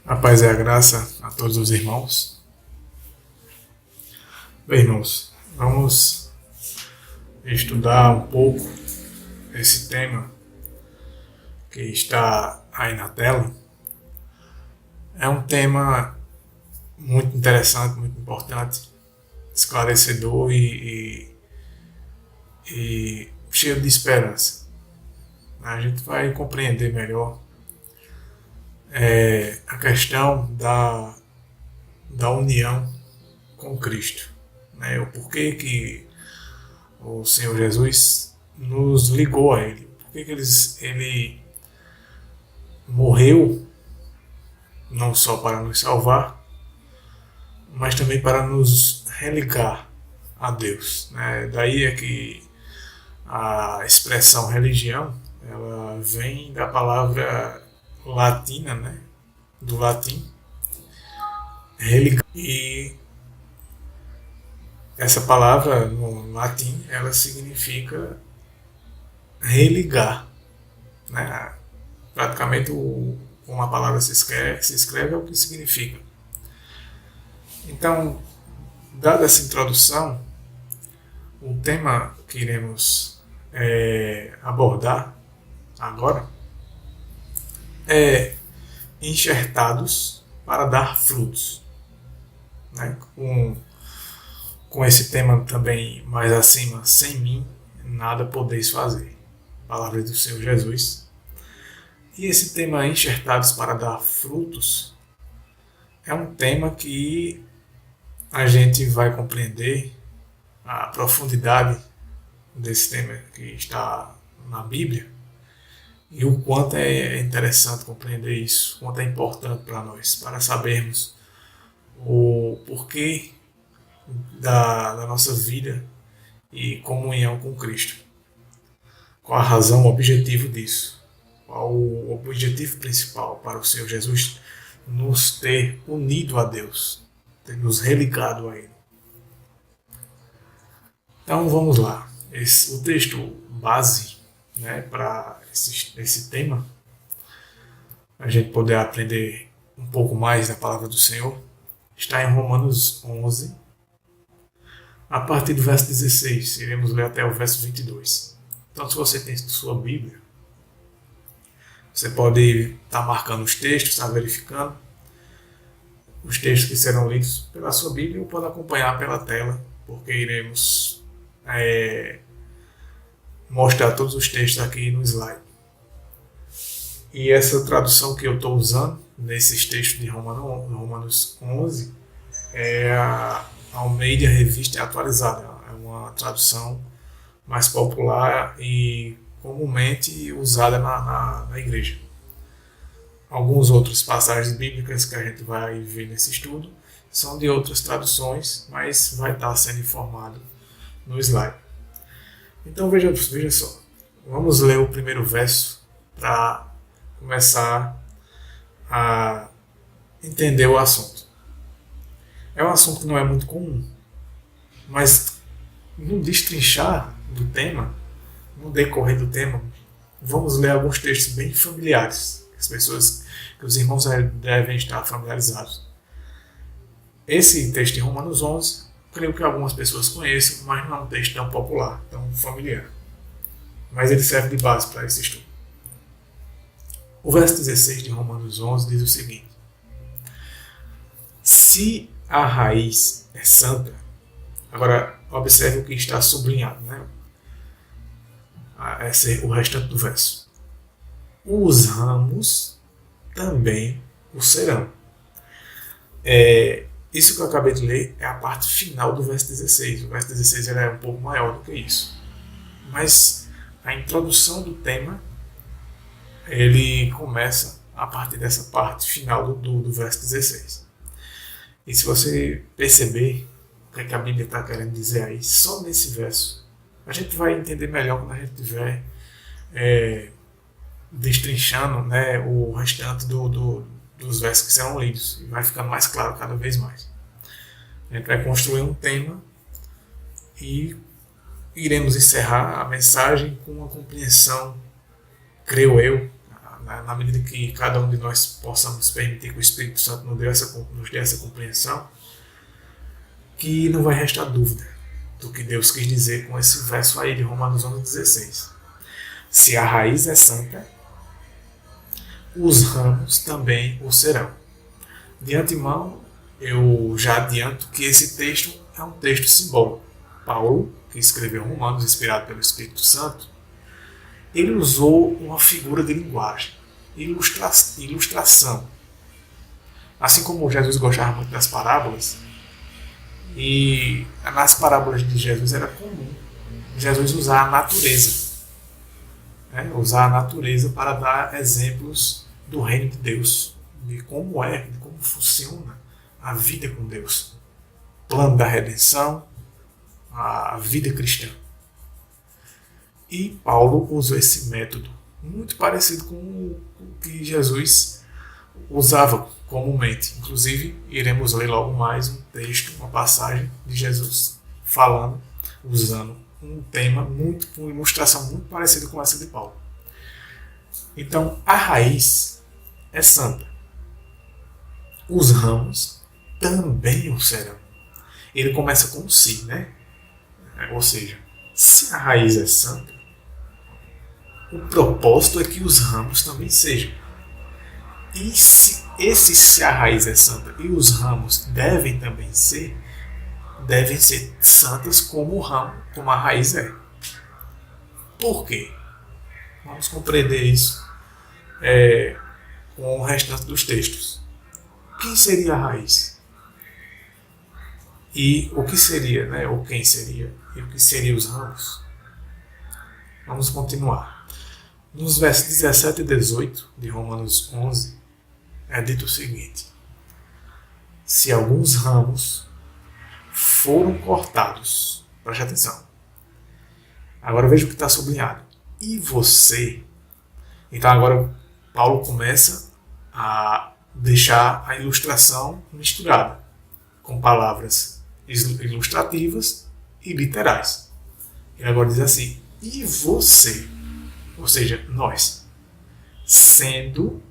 A paz e a graça a todos os irmãos. Bem, irmãos, vamos estudar um pouco esse tema que está aí na tela. É um tema muito interessante, muito importante, esclarecedor e cheio de esperança. A gente vai compreender melhor a questão da união com Cristo, né? O porquê que o Senhor Jesus nos ligou a Ele, porquê que Ele morreu não só para nos salvar, mas também para nos religar a Deus, né? Daí é que a expressão religião ela vem da palavra latina, né? Do latim, religar. E essa palavra no latim ela significa religar, né? Praticamente como a palavra se escreve é o que significa. Então, dada essa introdução, o tema que iremos abordar agora é enxertados para dar frutos, né? Com esse tema também mais acima, sem mim nada podeis fazer, palavra do Senhor Jesus. E esse tema enxertados para dar frutos é um tema que a gente vai compreender a profundidade desse tema que está na Bíblia e o quanto é interessante compreender isso, o quanto é importante para nós, para sabermos o porquê da nossa vida e comunhão com Cristo. Qual a razão, o objetivo disso? Qual o objetivo principal para o Senhor Jesus nos ter unido a Deus, ter nos religado a Ele? Então vamos lá. O texto base, né, para esse tema, a gente poder aprender um pouco mais da palavra do Senhor, está em Romanos 11, a partir do verso 16. Iremos ler até o verso 22. Então, se você tem sua Bíblia, você pode estar marcando os textos, estar verificando os textos que serão lidos pela sua Bíblia ou pode acompanhar pela tela, porque iremos mostrar todos os textos aqui no slide. E essa tradução que eu estou usando nesses textos de Romanos 11 é a Almeida Revista Atualizada. É uma tradução mais popular e comumente usada na igreja. Algumas outras passagens bíblicas que a gente vai ver nesse estudo são de outras traduções, mas vai estar sendo informado no slide. Então veja só, vamos ler o primeiro verso para começar a entender o assunto. É um assunto que não é muito comum, mas no destrinchar do tema, no decorrer do tema, vamos ler alguns textos bem familiares, que os irmãos devem estar familiarizados. Esse texto de Romanos 11, creio que algumas pessoas conheçam, mas não é um texto tão popular, tão familiar. Mas ele serve de base para esse estudo. O verso 16 de Romanos 11 diz o seguinte: se a raiz é santa, agora observe o que está sublinhado, né? Esse é o restante do verso. Os ramos também o serão. Isso que eu acabei de ler é a parte final do verso 16. O verso 16 é um pouco maior do que isso. Mas a introdução do tema ele começa a partir dessa parte final do verso 16. E se você perceber o que a Bíblia está querendo dizer aí, só nesse verso, a gente vai entender melhor quando a gente estiver destrinchando, né, o restante dos versos que serão lidos. E vai ficando mais claro cada vez mais. A gente vai construir um tema e iremos encerrar a mensagem com uma compreensão, creio eu, na medida que cada um de nós possamos permitir que o Espírito Santo nos dê essa compreensão, que não vai restar dúvida do que Deus quis dizer com esse verso aí de Romanos 11,16. Se a raiz é santa, os ramos também o serão. De antemão, eu já adianto que esse texto é um texto simbólico. Paulo, que escreveu Romanos, inspirado pelo Espírito Santo, ele usou uma figura de linguagem, ilustração. Assim como Jesus gostava muito das parábolas, e nas parábolas de Jesus era comum Jesus usar a natureza, usar a natureza para dar exemplos do reino de Deus, de como funciona a vida com Deus, plano da redenção, a vida cristã. E Paulo usou esse método, muito parecido com o que Jesus usava comumente. Inclusive, iremos ler logo mais um texto, uma passagem de Jesus falando, usando um tema uma ilustração muito parecida com essa de Paulo. Então, a raiz é santa. Os ramos também o serão. Ele começa com si, né? Ou seja, se a raiz é santa, o propósito é que os ramos também sejam. E se a raiz é santa e os ramos devem ser santas como o ramo, como a raiz é. Por quê? Vamos compreender isso com o restante dos textos. Quem seria a raiz? E o que seria, ou quem seria? E o que seriam os ramos? Vamos continuar. Nos versos 17 e 18 de Romanos 11, é dito o seguinte: se alguns ramos foram cortados, preste atenção, agora veja o que está sublinhado, e você. Então agora Paulo começa a deixar a ilustração misturada, com palavras ilustrativas e literais. Ele agora diz assim: e você, ou seja, nós, sendo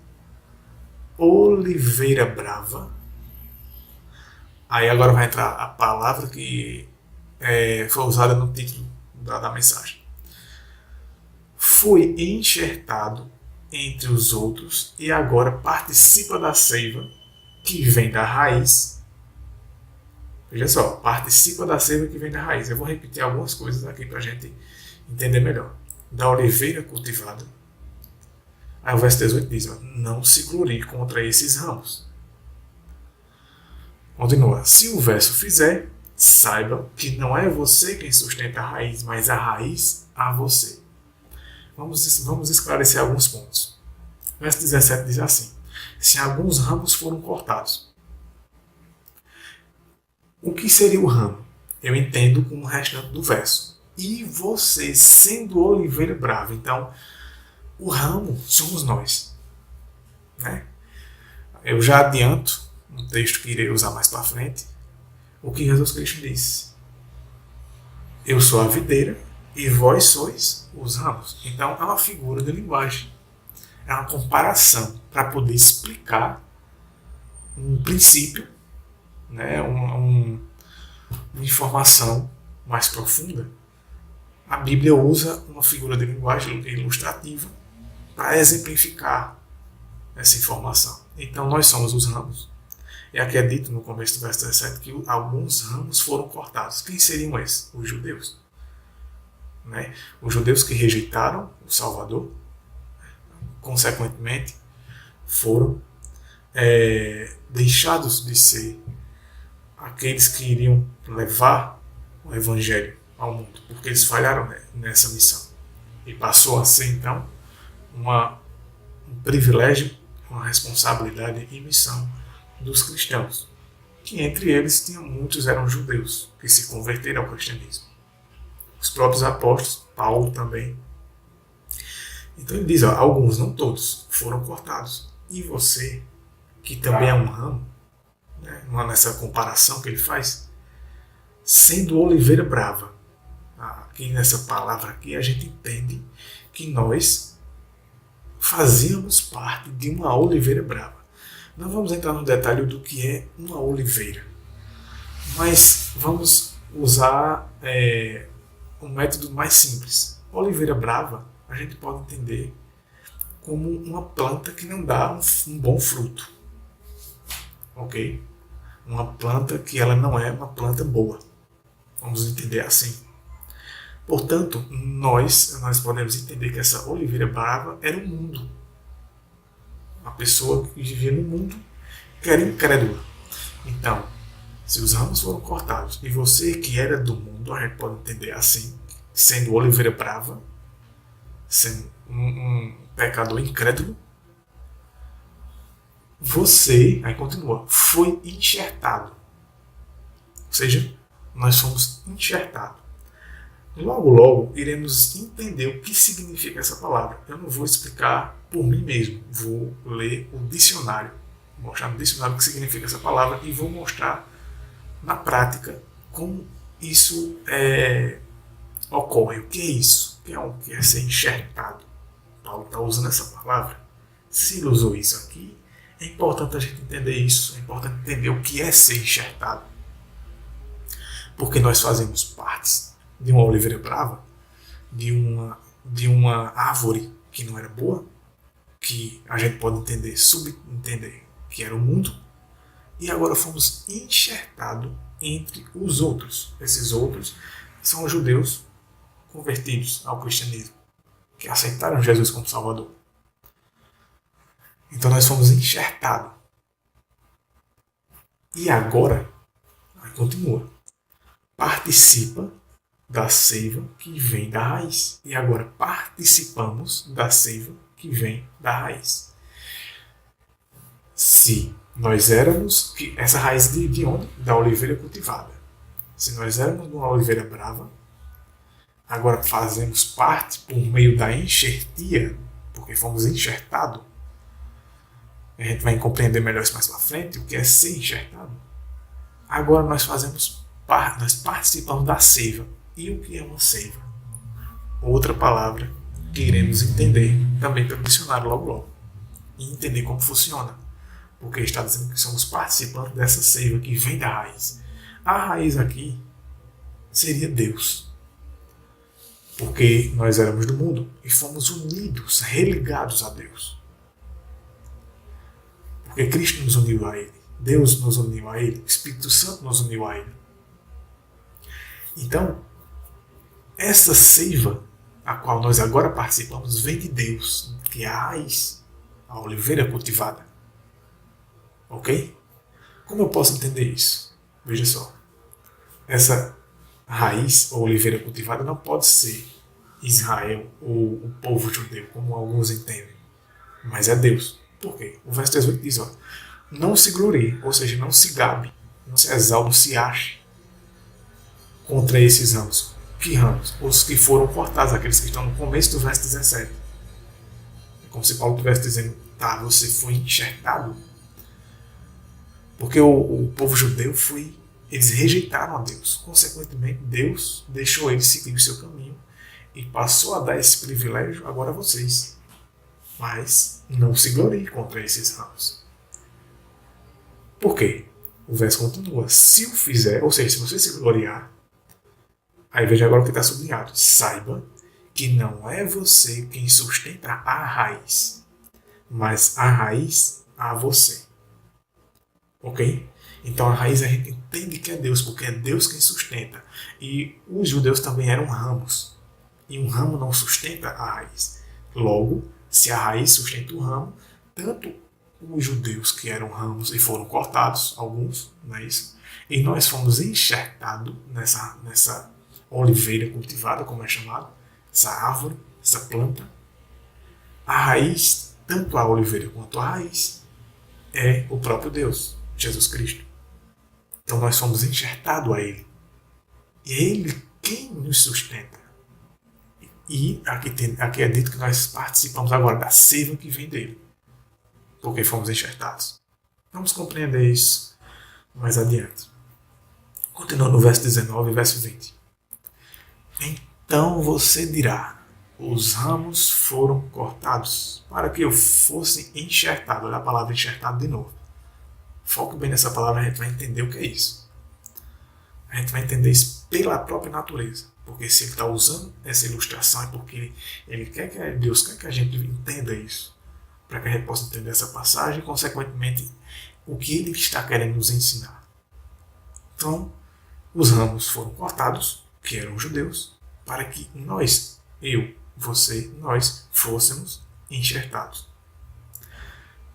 oliveira brava. Aí agora vai entrar a palavra que foi usada no título da mensagem. Foi enxertado entre os outros e agora participa da seiva que vem da raiz. Veja só, participa da seiva que vem da raiz. Eu vou repetir algumas coisas aqui para a gente entender melhor. Da oliveira cultivada. Aí o verso 18 diz: não se glorie contra esses ramos. Continua: se o verso fizer, saiba que não é você quem sustenta a raiz, mas a raiz a você. Vamos esclarecer alguns pontos. O verso 17 diz assim: se alguns ramos foram cortados. O que seria o ramo? Eu entendo com o restante do verso. E você, sendo oliveira brava. Então, o ramo somos nós. Né? Eu já adianto, no texto que irei usar mais para frente, o que Jesus Cristo disse: eu sou a videira e vós sois os ramos. Então, é uma figura de linguagem. É uma comparação para poder explicar um princípio, né, uma informação mais profunda. A Bíblia usa uma figura de linguagem ilustrativa para exemplificar essa informação. Então nós somos os ramos. E aqui é dito no começo do verso 17 que alguns ramos foram cortados. Quem seriam esses? Os judeus. Né? Os judeus que rejeitaram o Salvador, consequentemente, foram deixados de ser aqueles que iriam levar o Evangelho ao mundo, porque eles falharam nessa missão. E passou a ser, então, um privilégio, uma responsabilidade e missão dos cristãos, que entre eles muitos eram judeus, que se converteram ao cristianismo. Os próprios apóstolos, Paulo também. Então ele diz, alguns, não todos, foram cortados. E você, que também é um ramo, né, nessa comparação que ele faz, sendo oliveira brava. Aqui nessa palavra aqui a gente entende que nós fazíamos parte de uma oliveira brava. Não vamos entrar no detalhe do que é uma oliveira, mas vamos usar um método mais simples. Oliveira brava a gente pode entender como uma planta que não dá um bom fruto, ok? Uma planta que ela não é uma planta boa, vamos entender assim. Portanto, nós podemos entender que essa oliveira brava era o mundo, uma pessoa que vivia no mundo que era incrédula. Então, se os ramos foram cortados e você que era do mundo, a gente pode entender assim, sendo oliveira brava, sendo um pecador incrédulo, você, aí continua, foi enxertado. Ou seja, nós fomos enxertados. Logo, logo, iremos entender o que significa essa palavra. Eu não vou explicar por mim mesmo. Vou ler o dicionário. Vou mostrar no dicionário o que significa essa palavra e vou mostrar na prática como isso ocorre. O que é isso? O que é ser enxertado? Paulo está usando essa palavra. Se ele usou isso aqui, é importante a gente entender isso. É importante entender o que é ser enxertado. Porque nós fazemos parte de uma oliveira brava, de uma árvore que não era boa, que a gente pode entender, subentender que era o mundo, e agora fomos enxertados entre os outros. Esses outros são os judeus convertidos ao cristianismo, que aceitaram Jesus como Salvador. Então nós fomos enxertados. E agora, aí continua, participa da seiva que vem da raiz. E agora participamos da seiva que vem da raiz. Se nós éramos, essa raiz de onde? Da oliveira cultivada. Se nós éramos uma oliveira brava, agora fazemos parte por meio da enxertia, porque fomos enxertados. A gente vai compreender melhor isso mais para frente, o que é ser enxertado. Agora nós participamos da seiva. E o que é uma seiva? Outra palavra que iremos entender também pelo dicionário logo. E entender como funciona. Porque está dizendo que somos participantes dessa seiva que vem da raiz. A raiz aqui seria Deus. Porque nós éramos do mundo e fomos unidos, religados a Deus. Porque Cristo nos uniu a Ele. Deus nos uniu a Ele. O Espírito Santo nos uniu a Ele. Então, essa seiva, a qual nós agora participamos, vem de Deus, que é a raiz, a oliveira cultivada. Ok? Como eu posso entender isso? Veja só. Essa raiz, ou oliveira cultivada, não pode ser Israel ou o povo judeu, como alguns entendem. Mas é Deus. Por quê? O verso 18 diz, não se glorie, ou seja, não se gabe, não se exalte, não se ache contra esses ramos. Que ramos? Os que foram cortados, aqueles que estão no começo do verso 17. É como se Paulo estivesse dizendo, você foi enxertado. Porque o povo judeu eles rejeitaram a Deus. Consequentemente, Deus deixou eles seguir o seu caminho e passou a dar esse privilégio agora a vocês. Mas não se glorie contra esses ramos. Por quê? O verso continua. Se o fizer, ou seja, se você se gloriar, aí veja agora o que está sublinhado. Saiba que não é você quem sustenta a raiz, mas a raiz a você. Ok? Então a raiz a gente entende que é Deus, porque é Deus quem sustenta. E os judeus também eram ramos. E um ramo não sustenta a raiz. Logo, se a raiz sustenta o ramo, tanto os judeus que eram ramos e foram cortados, alguns, não é isso? E nós fomos enxertados nessa oliveira cultivada, como é chamado, essa árvore, essa planta. A raiz, tanto a oliveira quanto a raiz, é o próprio Deus, Jesus Cristo. Então nós fomos enxertados a Ele. E é Ele quem nos sustenta. E aqui é dito que nós participamos agora da seiva que vem dele, porque fomos enxertados. Vamos compreender isso mais adiante. Continuando no verso 19 e verso 20. Então você dirá, os ramos foram cortados para que eu fosse enxertado. Olha a palavra enxertado de novo. Foque bem nessa palavra, a gente vai entender o que é isso. A gente vai entender isso pela própria natureza. Porque se ele está usando essa ilustração é porque ele quer que Deus quer que a gente entenda isso. Para que a gente possa entender essa passagem e, consequentemente, o que ele está querendo nos ensinar. Então, os ramos foram cortados, que eram judeus, para que nós, eu, você, nós, fôssemos enxertados.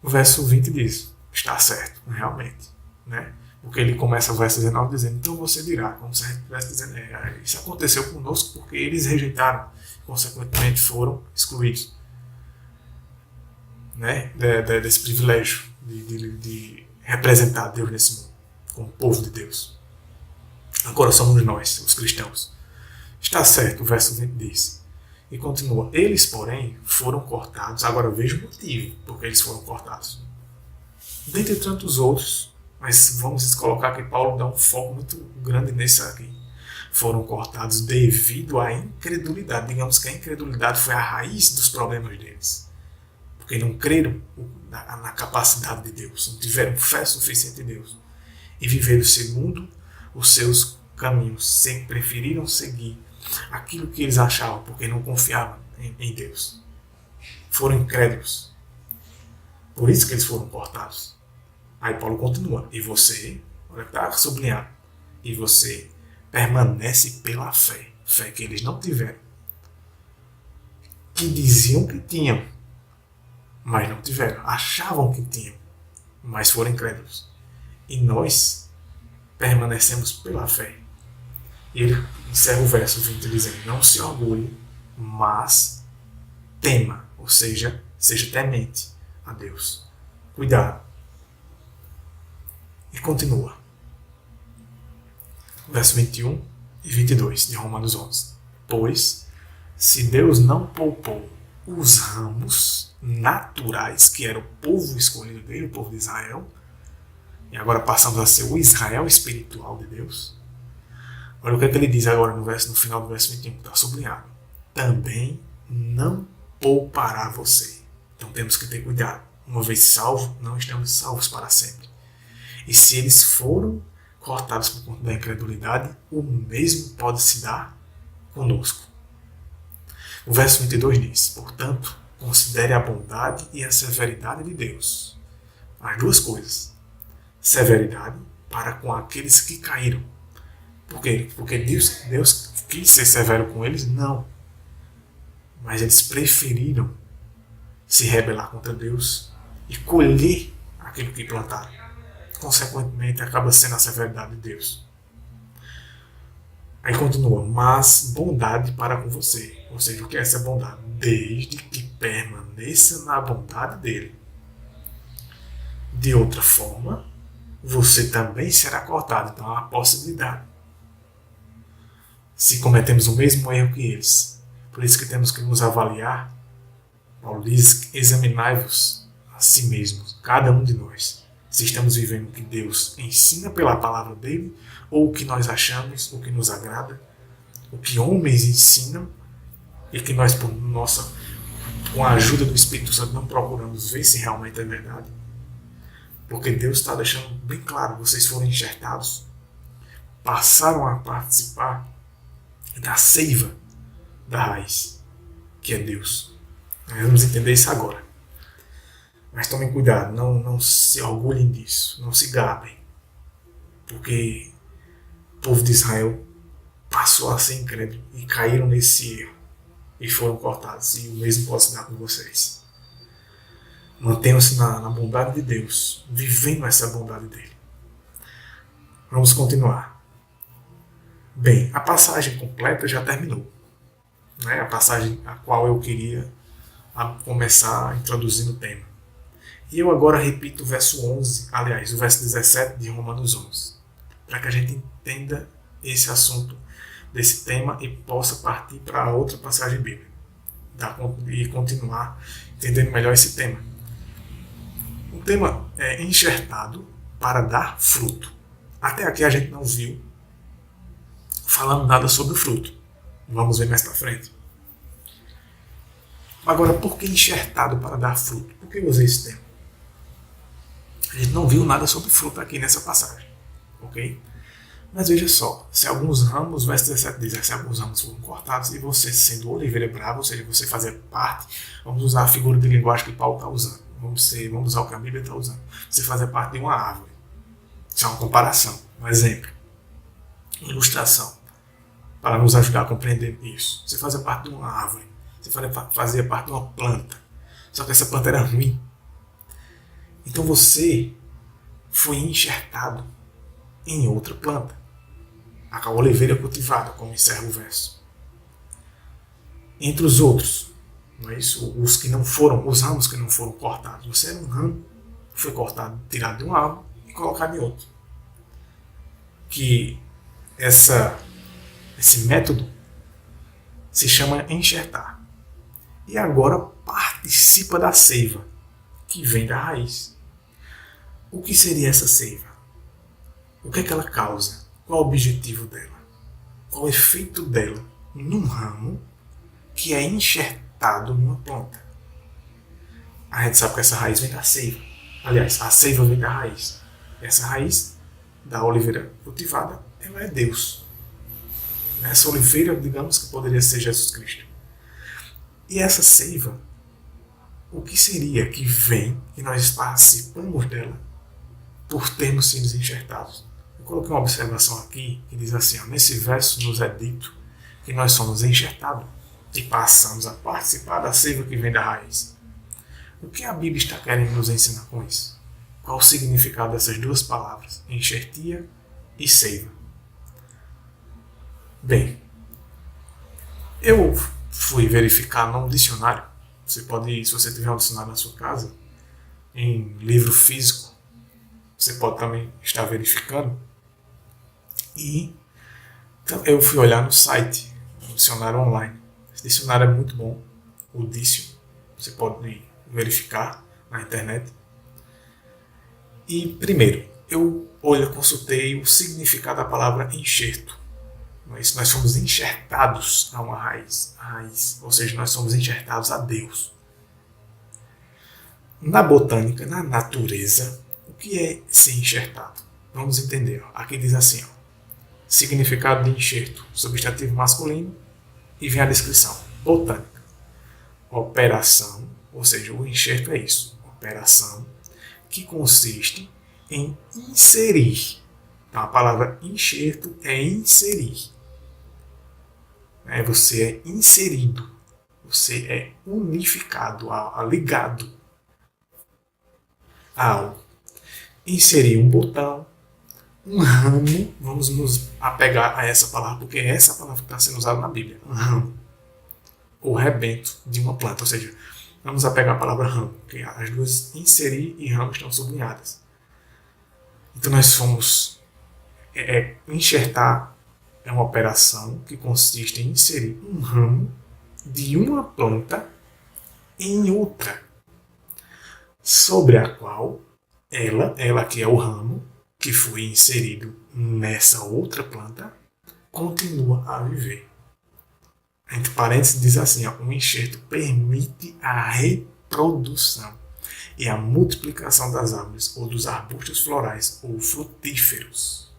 O verso 20 diz, está certo, realmente, né? Porque ele começa o verso 19 dizendo, então você dirá, como se a gente estivesse dizendo, isso aconteceu conosco porque eles rejeitaram, consequentemente foram excluídos, né? Desse privilégio de representar Deus nesse mundo, como povo de Deus. Agora somos nós, os cristãos. Está certo, o verso 20 diz. E continua, eles, porém, foram cortados. Agora veja o motivo porque eles foram cortados. Dentre tantos outros, mas vamos colocar que Paulo dá um foco muito grande nesse aqui. Foram cortados devido à incredulidade. Digamos que a incredulidade foi a raiz dos problemas deles. Porque não creram na capacidade de Deus, não tiveram fé suficiente em Deus. E viveram segundo os seus caminhos, sempre preferiram seguir aquilo que eles achavam, porque não confiavam em Deus. Foram incrédulos. Por isso que eles foram cortados. Aí Paulo continua. E você, olha que está sublinhado, e você permanece pela fé. Fé que eles não tiveram. Que diziam que tinham, mas não tiveram. Achavam que tinham, mas foram incrédulos. E nós permanecemos pela fé. E ele encerra o verso 20 dizendo, não se orgulhe, mas tema, ou seja temente a Deus. Cuidado. E continua. Verso 21 e 22 de Romanos 11. Pois, se Deus não poupou os ramos naturais, que era o povo escolhido dele, o povo de Israel, e agora passamos a ser o Israel espiritual de Deus, olha o que ele diz agora no final do verso 21, que está sublinhado. Também não poupará você. Então temos que ter cuidado. Uma vez salvo, não estamos salvos para sempre. E se eles foram cortados por conta da incredulidade, o mesmo pode se dar conosco. O verso 22 diz, portanto, considere a bondade e a severidade de Deus. As duas coisas. Severidade para com aqueles que caíram. Por quê? Porque Deus quis ser severo com eles? Não. Mas eles preferiram se rebelar contra Deus e colher aquilo que plantaram. Consequentemente, acaba sendo a severidade de Deus. Aí continua, mas bondade para com você. Ou seja, o que é essa bondade? Desde que permaneça na bondade dele. De outra forma, você também será cortado. Então há uma possibilidade. Se cometemos o mesmo erro que eles. Por isso que temos que nos avaliar. Paulo diz, examinai-vos a si mesmos, cada um de nós. Se estamos vivendo o que Deus ensina pela palavra dele, ou o que nós achamos, o que nos agrada, o que homens ensinam, e que nós, com a ajuda do Espírito Santo, não procuramos ver se realmente é verdade. Porque Deus está deixando bem claro, vocês foram enxertados, passaram a participar da seiva da raiz, que é Deus. Nós vamos entender isso agora. Mas tomem cuidado, não se orgulhem disso, não se gabem. Porque o povo de Israel passou a ser incrédulo e caíram nesse erro e foram cortados. E o mesmo pode se dar com vocês. Mantenham-se na bondade de Deus, vivendo essa bondade dele. Vamos continuar. Bem, a passagem completa já terminou. Né? A passagem a qual eu queria começar introduzindo o tema. E eu agora repito o verso 11, aliás, o verso 17 de Romanos 11, para que a gente entenda esse assunto, desse tema, e possa partir para outra passagem bíblica e continuar entendendo melhor esse tema. O tema é enxertado para dar fruto. Até aqui a gente não viu falando nada sobre o fruto. Vamos ver mais para frente. Agora, por que enxertado para dar fruto? Por que eu usei esse termo? A gente não viu nada sobre fruto aqui nessa passagem, ok? Mas veja só, se alguns ramos, o verso 17 diz, se alguns ramos foram cortados e você sendo oliveira brava, ou seja, você fazer parte, vamos usar a figura de linguagem que Paulo está usando, vamos usar o que a Bíblia está usando, você fazer parte de uma árvore. Isso é uma comparação, um exemplo, uma ilustração, para nos ajudar a compreender isso. Você fazia parte de uma árvore, você fazia parte de uma planta, só que essa planta era ruim. Então você foi enxertado em outra planta, a oliveira cultivada, como encerra o verso. Entre os outros, não é isso? Os ramos que não foram cortados. Você era um ramo, foi cortado, tirado de um árvore e colocado em outro. Que esse método se chama enxertar. E agora participa da seiva, que vem da raiz. O que seria essa seiva? O que é que ela causa? Qual o objetivo dela? Qual o efeito dela num ramo que é enxertado numa planta? A gente sabe que essa raiz vem da seiva. Aliás, a seiva vem da raiz. Essa raiz da oliveira cultivada, ela é Deus. Essa oliveira, digamos que poderia ser Jesus Cristo. E essa seiva, o que seria que vem e nós participamos dela por termos sido enxertados? Eu coloquei uma observação aqui que diz assim, nesse verso nos é dito que nós somos enxertados e passamos a participar da seiva que vem da raiz. O que a Bíblia está querendo nos ensinar com isso? Qual o significado dessas duas palavras, enxertia e seiva? Bem, eu fui verificar num dicionário. Você pode, se você tiver um dicionário na sua casa, em livro físico, você pode também estar verificando. E então, eu fui olhar no site, no dicionário online. Esse dicionário é muito bom, o Dício. Você pode verificar na internet. E primeiro, eu consultei o significado da palavra enxerto. Nós somos enxertados a uma raiz, ou seja, nós somos enxertados a Deus. Na botânica, na natureza, o que é ser enxertado? Vamos entender. Aqui diz assim, significado de enxerto, substantivo masculino, e vem a descrição. Botânica, operação, ou seja, o enxerto é isso, operação, que consiste em inserir. Então, a palavra enxerto é inserir. Você é inserido, você é unificado, ligado a algo. Inserir um botão, um ramo, vamos nos apegar a essa palavra, porque é essa palavra que está sendo usada na Bíblia, um ramo, ou rebento de uma planta, ou seja, vamos apegar a palavra ramo, porque as duas inserir e ramo estão sublinhadas. Então nós fomos enxertar. É uma operação que consiste em inserir um ramo de uma planta em outra, sobre a qual ela que é o ramo que foi inserido nessa outra planta, continua a viver. Entre parênteses diz assim, um enxerto permite a reprodução e a multiplicação das árvores ou dos arbustos florais ou frutíferos.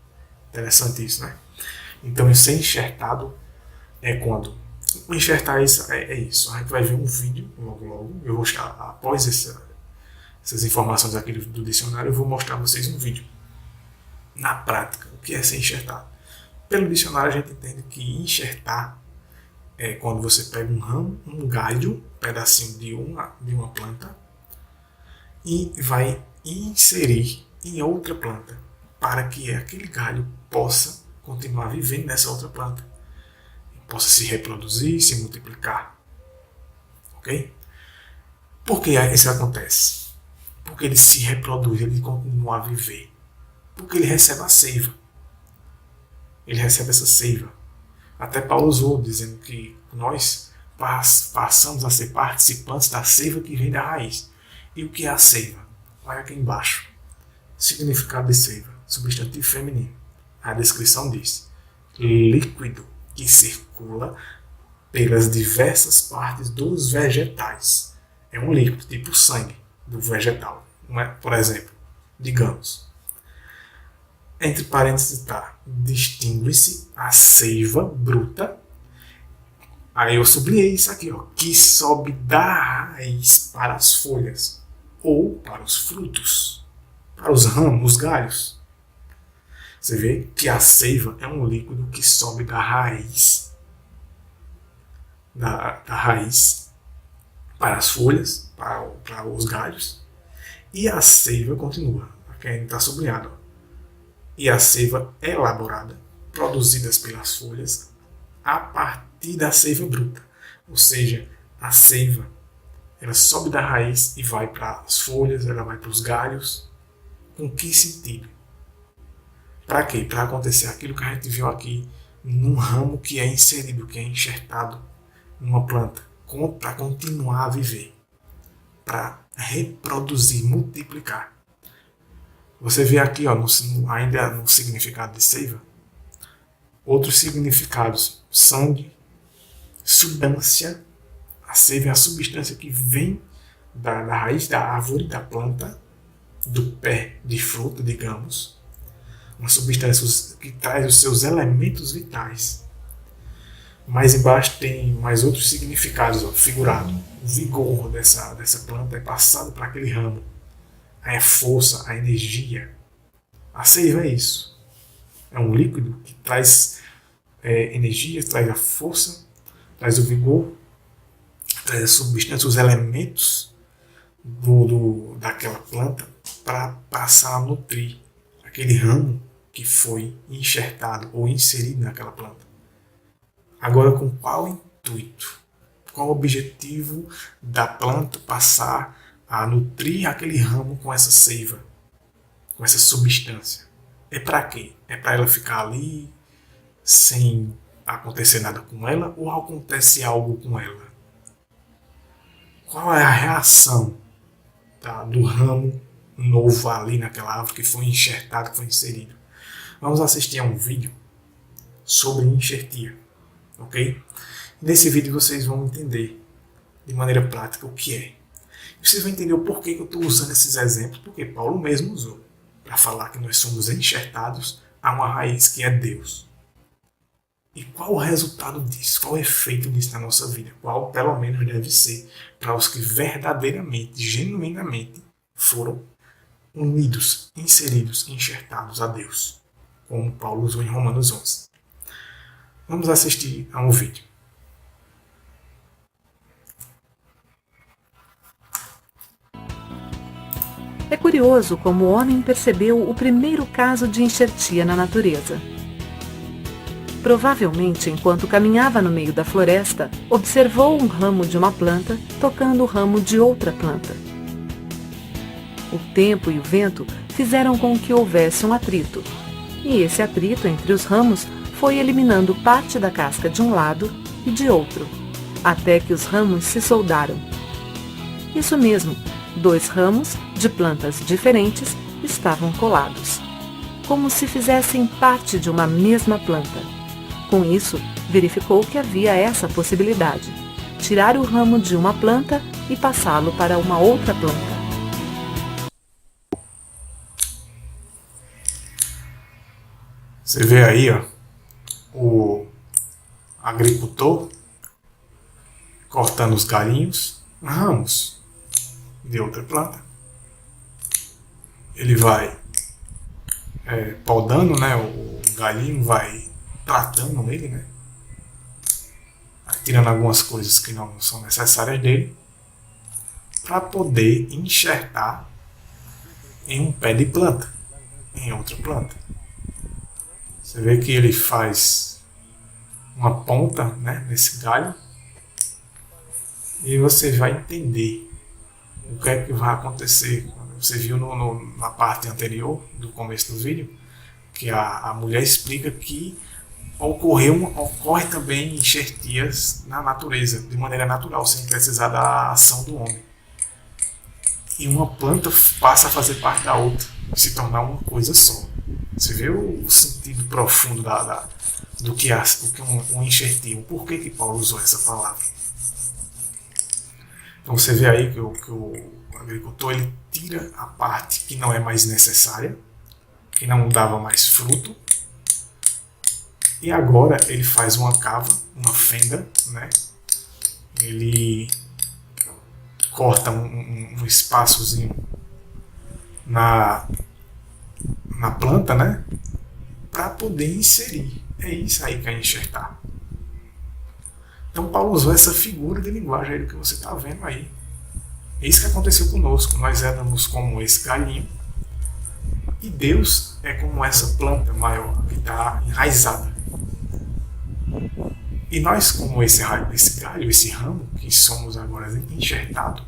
Interessante isso, né? Então, ser enxertado é quando... Enxertar isso é isso. A gente vai ver um vídeo logo. Eu vou mostrar, após essas informações aqui do dicionário, eu vou mostrar a vocês um vídeo. Na prática, o que é ser enxertado? Pelo dicionário, a gente entende que enxertar é quando você pega um ramo, um galho, um pedacinho de uma planta e vai inserir em outra planta para que aquele galho possa continuar vivendo nessa outra planta, possa se reproduzir, se multiplicar. Ok? Por que isso acontece? Porque ele se reproduz, ele continua a viver. Porque ele recebe a seiva. Ele recebe essa seiva. Até Paulo usou, dizendo que nós passamos a ser participantes da seiva que vem da raiz. E o que é a seiva? Olha aqui embaixo. Significado de seiva. Substantivo feminino. A descrição diz: líquido que circula pelas diversas partes dos vegetais. É um líquido, tipo sangue do vegetal. Não é? Por exemplo, digamos, entre parênteses está, distingue-se a seiva bruta. Aí eu sublinhei isso aqui, ó, que sobe da raiz para as folhas ou para os frutos, para os ramos, os galhos. Você vê que a seiva é um líquido que sobe da raiz, da raiz para as folhas, para os galhos, e a seiva continua, aqui ainda está sublinhado, ó. E a seiva é elaborada, produzidas pelas folhas, a partir da seiva bruta. Ou seja, a seiva ela sobe da raiz e vai para as folhas, ela vai para os galhos. Com que sentido? Para quê? Para acontecer aquilo que a gente viu aqui num ramo que é inserido, que é enxertado numa planta, para continuar a viver, para reproduzir, multiplicar. Você vê aqui, ó, ainda no significado de seiva, outros significados: sangue, substância. A seiva é a substância que vem da raiz da árvore, da planta, do pé de fruta, digamos. Uma substância que traz os seus elementos vitais. Mais embaixo tem mais outros significados, ó, figurado. O vigor dessa planta é passado para aquele ramo. A força, a energia. A seiva é isso. É um líquido que traz energia, traz a força, traz o vigor, traz a substância, os elementos daquela planta para passar a nutrir aquele ramo que foi enxertado ou inserido naquela planta. Agora, com qual intuito? Qual o objetivo da planta passar a nutrir aquele ramo com essa seiva, com essa substância? É para quê? É para ela ficar ali sem acontecer nada com ela ou acontece algo com ela? Qual é a reação do ramo novo ali naquela árvore que foi enxertado, que foi inserido? Vamos assistir a um vídeo sobre enxertia, ok? Nesse vídeo vocês vão entender de maneira prática o que é. Vocês vão entender o porquê que eu estou usando esses exemplos, porque Paulo mesmo usou para falar que nós somos enxertados a uma raiz que é Deus. E qual o resultado disso? Qual o efeito disso na nossa vida? Qual, pelo menos, deve ser para os que verdadeiramente, genuinamente foram unidos, inseridos, enxertados a Deus, como Paulo usou em Romanos 11. Vamos assistir a um vídeo. É curioso como o homem percebeu o primeiro caso de enxertia na natureza. Provavelmente, enquanto caminhava no meio da floresta, observou um ramo de uma planta tocando o ramo de outra planta. O tempo e o vento fizeram com que houvesse um atrito, e esse atrito entre os ramos foi eliminando parte da casca de um lado e de outro, até que os ramos se soldaram. Isso mesmo, 2 ramos de plantas diferentes estavam colados, como se fizessem parte de uma mesma planta. Com isso, verificou que havia essa possibilidade: tirar o ramo de uma planta e passá-lo para uma outra planta. Você vê aí, ó, o agricultor cortando os galinhos, ramos de outra planta. Ele vai podando, né? O galinho vai tratando nele, né? Vai tirando algumas coisas que não são necessárias dele para poder enxertar em um pé de planta, em outra planta. Você vê que ele faz uma ponta, né, nesse galho, e você vai entender o que é que vai acontecer. Você viu na parte anterior do começo do vídeo que a mulher explica que ocorre também enxertias na natureza, de maneira natural, sem precisar da ação do homem. E uma planta passa a fazer parte da outra, se tornar uma coisa só. Você vê o sentido profundo do que um enxertia. Por que Paulo usou essa palavra? Então você vê aí que o agricultor ele tira a parte que não é mais necessária, que não dava mais fruto, e agora ele faz uma cava, uma fenda, né? Ele corta um espaçozinho na planta, né? Para poder inserir. É isso aí que é enxertar. Então Paulo usou essa figura de linguagem aí que você está vendo aí. É isso que aconteceu conosco. Nós éramos como esse galinho e Deus é como essa planta maior que está enraizada. E nós, como esse galho, esse ramo que somos agora enxertado.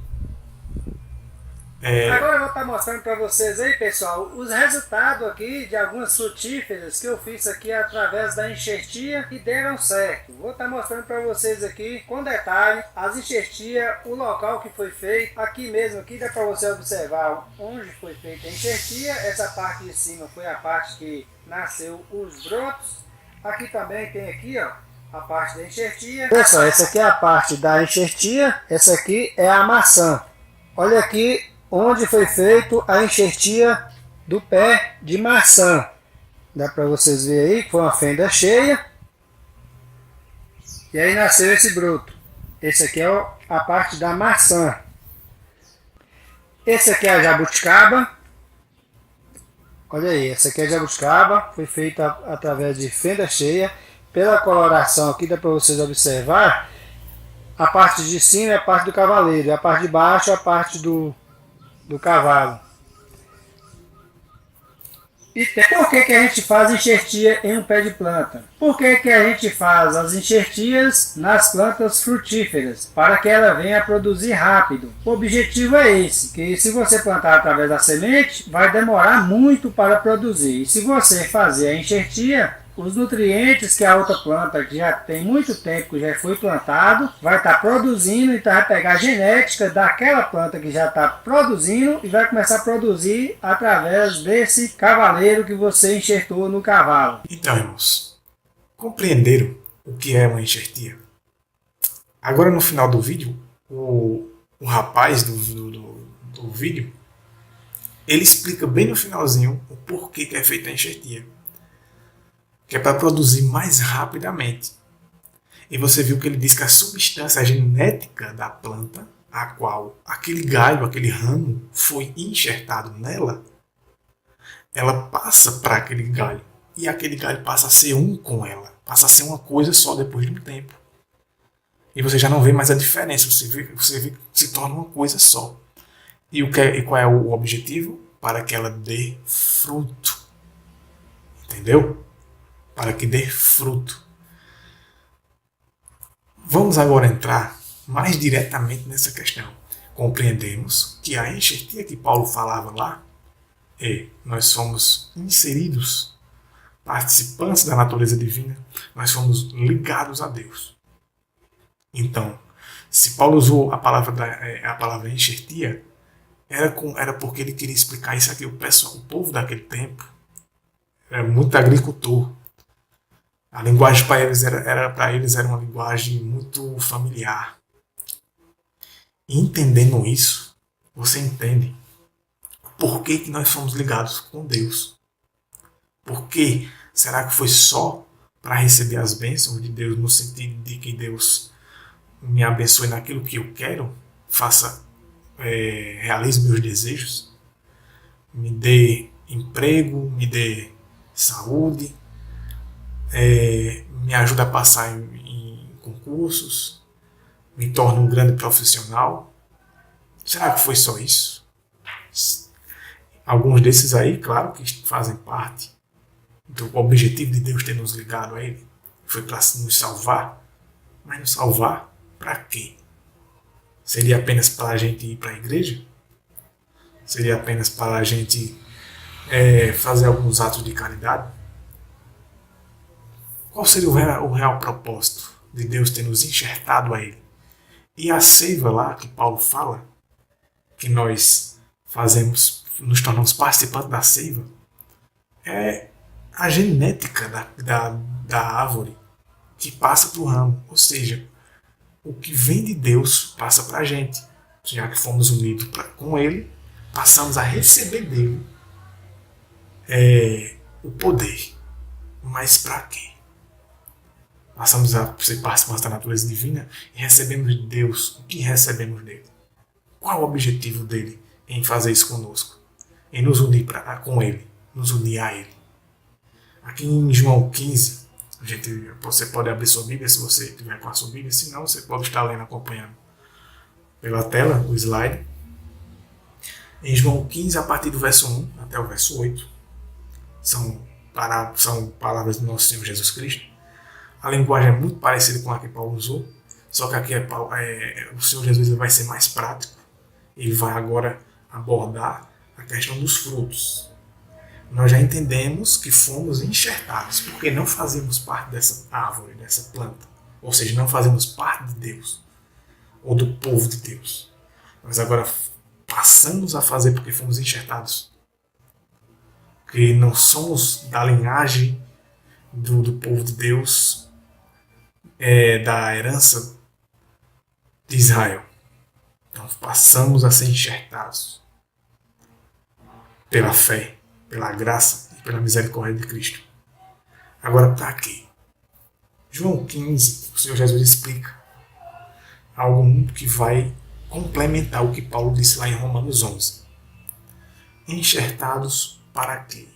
Agora eu vou estar mostrando para vocês aí, pessoal, os resultados aqui de algumas frutíferas que eu fiz aqui através da enxertia e deram certo. Vou estar mostrando para vocês aqui com detalhe as enxertias, o local que foi feito. Aqui mesmo, aqui dá para você observar onde foi feita a enxertia. Essa parte de cima foi a parte que nasceu os brotos. Aqui também tem aqui, ó, a parte da enxertia. Pessoal, essa aqui é a parte da enxertia, essa aqui é a maçã. Olha aqui onde foi feito a enxertia do pé de maçã. Dá para vocês verem aí que foi uma fenda cheia. E aí nasceu esse broto. Esse aqui é a parte da maçã. Esse aqui é a jabuticaba. Olha aí, essa aqui é a jabuticaba. Foi feita através de fenda cheia. Pela coloração aqui dá para vocês observar. A parte de cima é a parte do cavaleiro. E a parte de baixo é a parte do cavalo. E por que a gente faz enxertia em um pé de planta? Por que a gente faz as enxertias nas plantas frutíferas? Para que ela venha a produzir rápido. O objetivo é esse, que se você plantar através da semente, vai demorar muito para produzir. E se você fazer a enxertia, os nutrientes que a outra planta, que já tem muito tempo que já foi plantado, vai estar produzindo, então vai pegar a genética daquela planta que já está produzindo e vai começar a produzir através desse cavaleiro que você enxertou no cavalo. Então, irmãos, compreenderam o que é uma enxertia? Agora no final do vídeo, o rapaz do vídeo, ele explica bem no finalzinho o porquê que é feita a enxertia. Que é para produzir mais rapidamente. E você viu que ele diz que a substância genética da planta, a qual aquele galho, aquele ramo foi enxertado nela, ela passa para aquele galho. E aquele galho passa a ser um com ela. Passa a ser uma coisa só depois de um tempo. E você já não vê mais a diferença. Você vê que se torna uma coisa só. E qual é o objetivo? Para que ela dê fruto. Entendeu? Para que dê fruto. Vamos agora entrar mais diretamente nessa questão. Compreendemos que a enxertia que Paulo falava lá nós somos inseridos, participantes da natureza divina, nós somos ligados a Deus. Então, se Paulo usou a palavra enxertia, era porque ele queria explicar isso aqui. O povo daquele tempo era muito agricultor. A linguagem para eles era uma linguagem muito familiar. E entendendo isso, você entende por que nós somos ligados com Deus. Por que será que foi só para receber as bênçãos de Deus, no sentido de que Deus me abençoe naquilo que eu quero, realize meus desejos, me dê emprego, me dê saúde, me ajuda a passar em concursos, me torna um grande profissional? Será que foi só isso? Alguns desses aí, claro, que fazem parte do objetivo de Deus ter nos ligado a Ele, foi para nos salvar. Mas nos salvar para quê? Seria apenas para a gente ir para a igreja? Seria apenas para a gente fazer alguns atos de caridade? Qual seria o real propósito de Deus ter nos enxertado a Ele? E a seiva lá que Paulo fala, que nós nos tornamos participantes da seiva, é a genética da árvore que passa para o ramo. Ou seja, o que vem de Deus passa para a gente. Já que fomos unidos com Ele, passamos a receber dele o poder. Mas para quê? Passamos a ser participantes da natureza divina e recebemos de Deus o que recebemos dele. Qual o objetivo dele em fazer isso conosco? Em nos unir com ele, nos unir a ele. Aqui em João 15, você pode abrir sua Bíblia se você tiver com a sua Bíblia, se não, você pode estar lendo, acompanhando pela tela, o slide. Em João 15, a partir do verso 1 até o verso 8, são palavras do nosso Senhor Jesus Cristo. A linguagem é muito parecida com a que Paulo usou, só que aqui o Senhor Jesus vai ser mais prático. Ele vai agora abordar a questão dos frutos. Nós já entendemos que fomos enxertados, porque não fazemos parte dessa árvore, dessa planta. Ou seja, não fazemos parte de Deus, ou do povo de Deus. Mas agora passamos a fazer porque fomos enxertados. Que não somos da linhagem do povo de Deus, da herança de Israel. Então passamos a ser enxertados pela fé, pela graça e pela misericórdia de Cristo. Agora, para quê? João 15, o Senhor Jesus explica algo que vai complementar o que Paulo disse lá em Romanos 11. Enxertados para quê?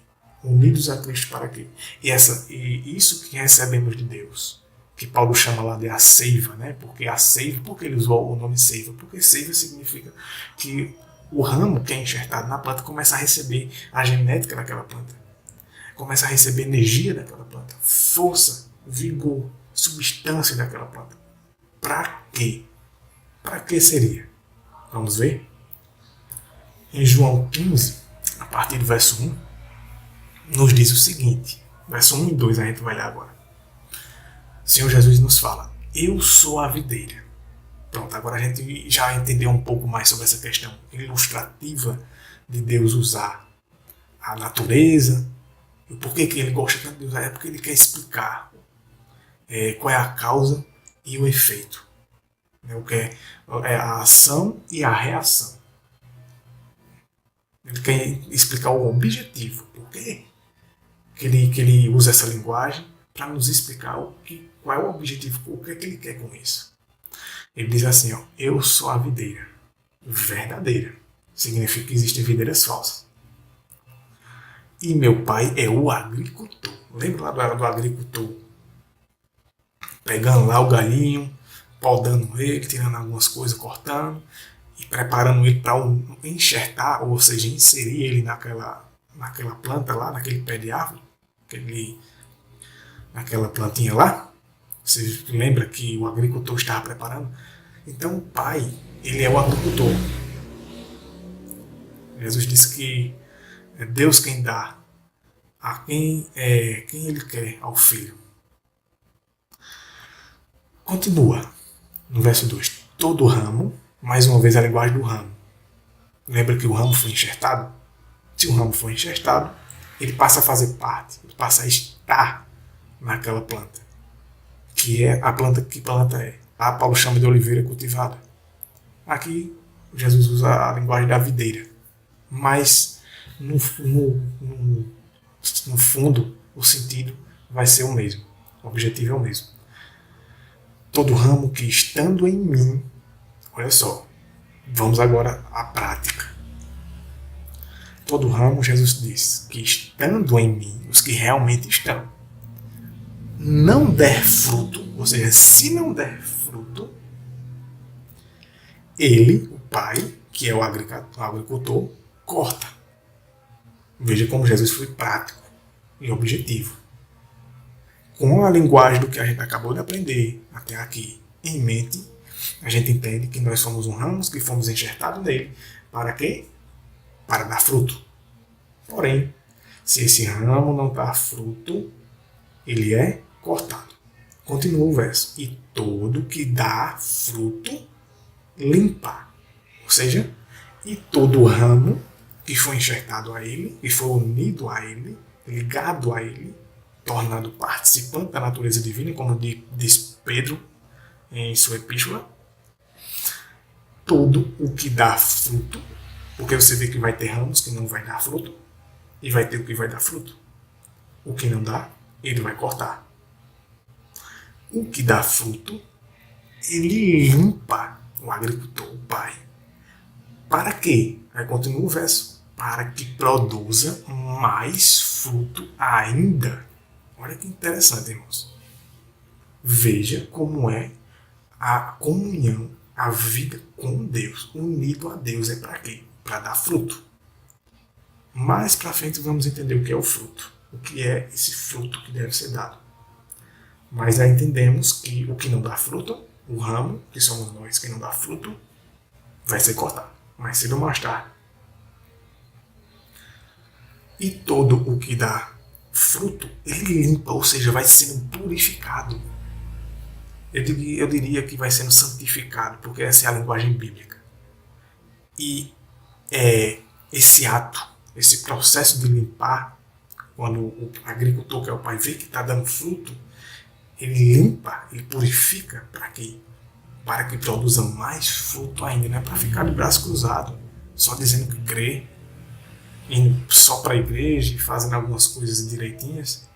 Unidos a Cristo para quê? E isso que recebemos de Deus, que Paulo chama lá de a seiva, né? Por que ele usou o nome seiva? Porque seiva significa que o ramo que é enxertado na planta começa a receber a genética daquela planta, começa a receber energia daquela planta, força, vigor, substância daquela planta. Para quê? Para que seria? Vamos ver? Em João 15, a partir do verso 1, nos diz o seguinte, verso 1 e 2 a gente vai ler agora. O Senhor Jesus nos fala: eu sou a videira. Pronto, agora a gente já entendeu um pouco mais sobre essa questão ilustrativa de Deus usar a natureza. E por que ele gosta tanto de usar? É porque ele quer explicar qual é a causa e o efeito. O que é a ação e a reação. Ele quer explicar o objetivo. Por quê que ele usa essa linguagem? Para nos explicar qual é o objetivo, o que é que ele quer com isso. Ele diz assim, eu sou a videira verdadeira. Significa que existem videiras falsas. E meu pai é o agricultor. Lembra lá do agricultor? Pegando lá o galinho, podando ele, tirando algumas coisas, cortando e preparando ele para enxertar, ou seja, inserir ele naquela planta lá, naquele pé de árvore, naquela plantinha lá. Você lembra que o agricultor estava preparando? Então o pai, ele é o agricultor. Jesus disse que é Deus quem dá a quem ele quer ao filho. Continua no verso 2. Todo ramo, mais uma vez a linguagem do ramo. Lembra que o ramo foi enxertado? Se o ramo for enxertado, ele passa a fazer parte, ele passa a estar naquela planta. Que é a planta, que planta é? Paulo chama de oliveira cultivada. Aqui Jesus usa a linguagem da videira. Mas no fundo o sentido vai ser o mesmo. O objetivo é o mesmo. Todo ramo que estando em mim, olha só, vamos agora à prática. Todo ramo, Jesus diz, que estando em mim, os que realmente estão, não der fruto, ou seja, se não der fruto, ele, o pai, que é o agricultor, corta. Veja como Jesus foi prático e objetivo. Com a linguagem do que a gente acabou de aprender até aqui em mente, a gente entende que nós somos um ramo, que fomos enxertados nele. Para quê? Para dar fruto. Porém, se esse ramo não dá fruto, ele é cortado. Continua o verso. E todo que dá fruto, limpa. Ou seja, e todo ramo que foi enxertado a ele, que foi unido a ele, ligado a ele, tornando participante da natureza divina, como diz Pedro em sua epístola. Todo o que dá fruto, porque você vê que vai ter ramos que não vai dar fruto, e vai ter o que vai dar fruto. O que não dá, ele vai cortar. O que dá fruto, ele limpa o agricultor, o pai. Para quê? Aí continua o verso. Para que produza mais fruto ainda. Olha que interessante, irmãos. Veja como é a comunhão, a vida com Deus. Unido a Deus é para quê? Para dar fruto. Mais para frente vamos entender o que é o fruto. O que é esse fruto que deve ser dado. Mas já entendemos que o que não dá fruto, o ramo, que somos nós que não dá fruto, vai ser cortado. Mais cedo ou mais tarde. E todo o que dá fruto, ele limpa, ou seja, vai sendo purificado. Eu diria que vai sendo santificado, porque essa é a linguagem bíblica. E esse ato, esse processo de limpar, quando o agricultor, que é o pai, vê que está dando fruto, ele limpa, ele purifica para quê? Para que produza mais fruto ainda, não é para ficar de braço cruzado, só dizendo que crê, indo só para a igreja e fazendo algumas coisas direitinhas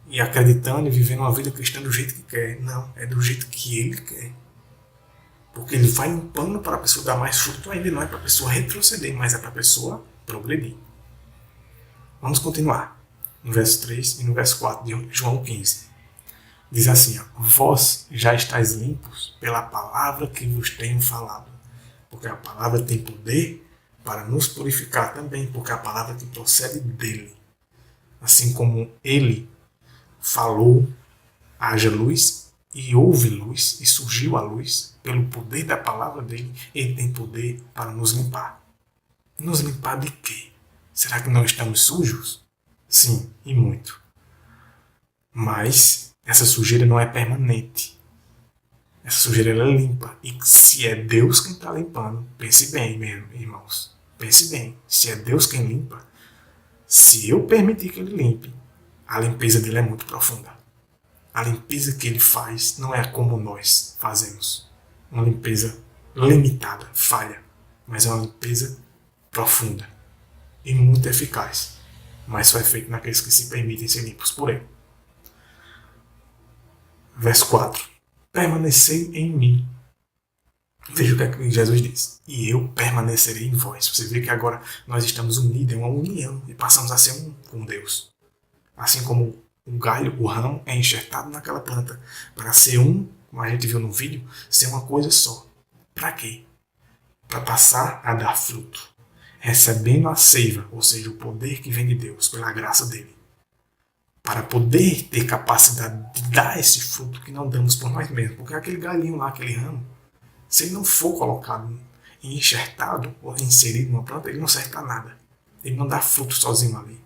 e acreditando e vivendo uma vida cristã do jeito que quer. Não, é do jeito que ele quer. Porque ele vai limpando para a pessoa dar mais fruto ainda, não é para a pessoa retroceder, mas é para a pessoa progredir. Vamos continuar. No verso 3 e no verso 4 de João 15. Diz assim, ó, vós já estáis limpos pela palavra que vos tenho falado. Porque a palavra tem poder para nos purificar também, porque a palavra que procede dele. Assim como ele falou, haja luz, e houve luz, e surgiu a luz, pelo poder da palavra dele, ele tem poder para nos limpar. Nos limpar de quê? Será que não estamos sujos? Sim, e muito. Mas essa sujeira não é permanente. Essa sujeira ela é limpa. E se é Deus quem está limpando, pense bem, meus irmãos. Pense bem. Se é Deus quem limpa, se eu permitir que ele limpe, a limpeza dele é muito profunda. A limpeza que ele faz não é como nós fazemos. Uma limpeza limitada, falha. Mas é uma limpeza profunda e muito eficaz. Mas só é feito naqueles que se permitem ser limpos por ele. Verso 4. Permanecei em mim. Veja o que é que Jesus diz. E eu permanecerei em vós. Você vê que agora nós estamos unidos, é uma união. E passamos a ser um com Deus. Assim como o galho, o ramo, é enxertado naquela planta para ser um, como a gente viu no vídeo, ser uma coisa só. Para quê? Para passar a dar fruto. Recebendo a seiva, ou seja, o poder que vem de Deus, pela graça dele. Para poder ter capacidade de dar esse fruto que não damos por nós mesmos. Porque aquele galinho lá, aquele ramo, se ele não for colocado e enxertado ou inserido numa planta, ele não serve para nada. Ele não dá fruto sozinho ali.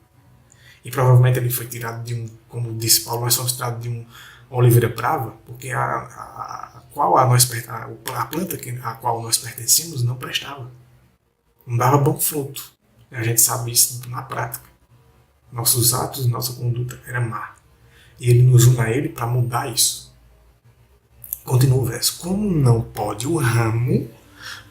E provavelmente ele foi tirado de um, como disse Paulo, nós somos tirados de uma oliveira brava, porque a planta a qual nós pertencíamos não prestava. Não dava bom fruto. E a gente sabe isso na prática. Nossos atos e nossa conduta era má. E ele nos une a ele para mudar isso. Continua o verso. Como não pode o ramo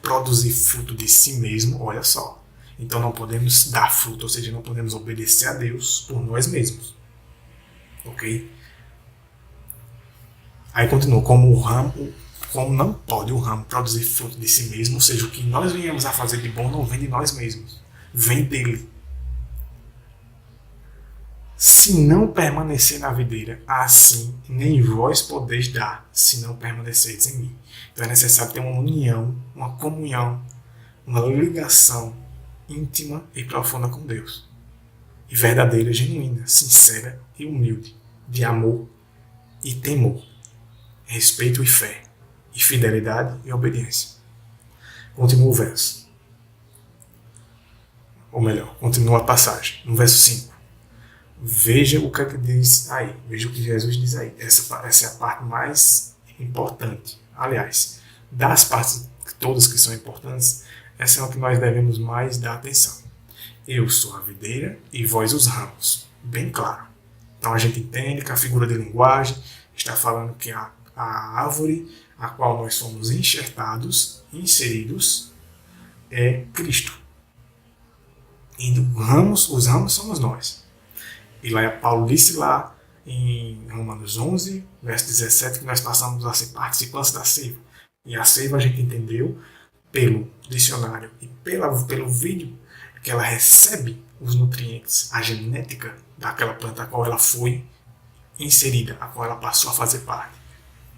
produzir fruto de si mesmo, olha só. Então não podemos dar fruto, ou seja, não podemos obedecer a Deus por nós mesmos. Ok? Aí continua. Como não pode o ramo produzir fruto de si mesmo, ou seja, o que nós venhamos a fazer de bom não vem de nós mesmos. Vem dele. Se não permanecer na videira, assim nem vós podeis dar, se não permaneceres em mim. Então é necessário ter uma união, uma comunhão, uma ligação íntima e profunda com Deus. E verdadeira, genuína, sincera e humilde, de amor e temor, respeito e fé, e fidelidade e obediência. Continua o verso. Ou melhor, continua a passagem, no verso 5. Veja o que diz aí. Veja o que Jesus diz aí. Essa é a parte mais importante. Aliás, das partes todas que são importantes, essa é a que nós devemos mais dar atenção. Eu sou a videira e vós os ramos. bem claro. Então a gente entende que a figura de linguagem está falando que a árvore a qual nós somos enxertados, inseridos, é Cristo. E os ramos somos nós. E lá Paulo disse lá em Romanos 11, verso 17, que nós passamos a ser participantes da seiva. E a seiva a gente entendeu pelo dicionário e pelo vídeo que ela recebe os nutrientes, a genética daquela planta a qual ela foi inserida, a qual ela passou a fazer parte.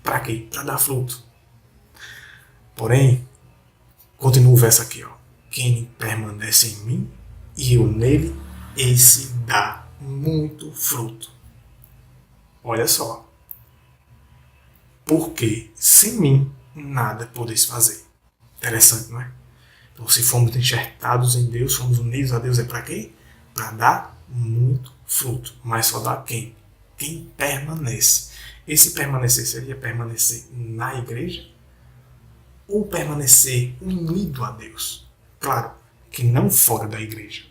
Para quê? Para dar fruto. Porém, continua o verso aqui, ó. Quem permanece em mim e eu nele, esse dá muito fruto. Olha só. Porque sem mim nada podeis fazer. Interessante, não é? Então, se formos enxertados em Deus, somos unidos a Deus, é para quê? Para dar muito fruto. Mas só dá quem? Quem permanece. Esse permanecer seria permanecer na igreja ou permanecer unido a Deus? Claro que não fora da igreja,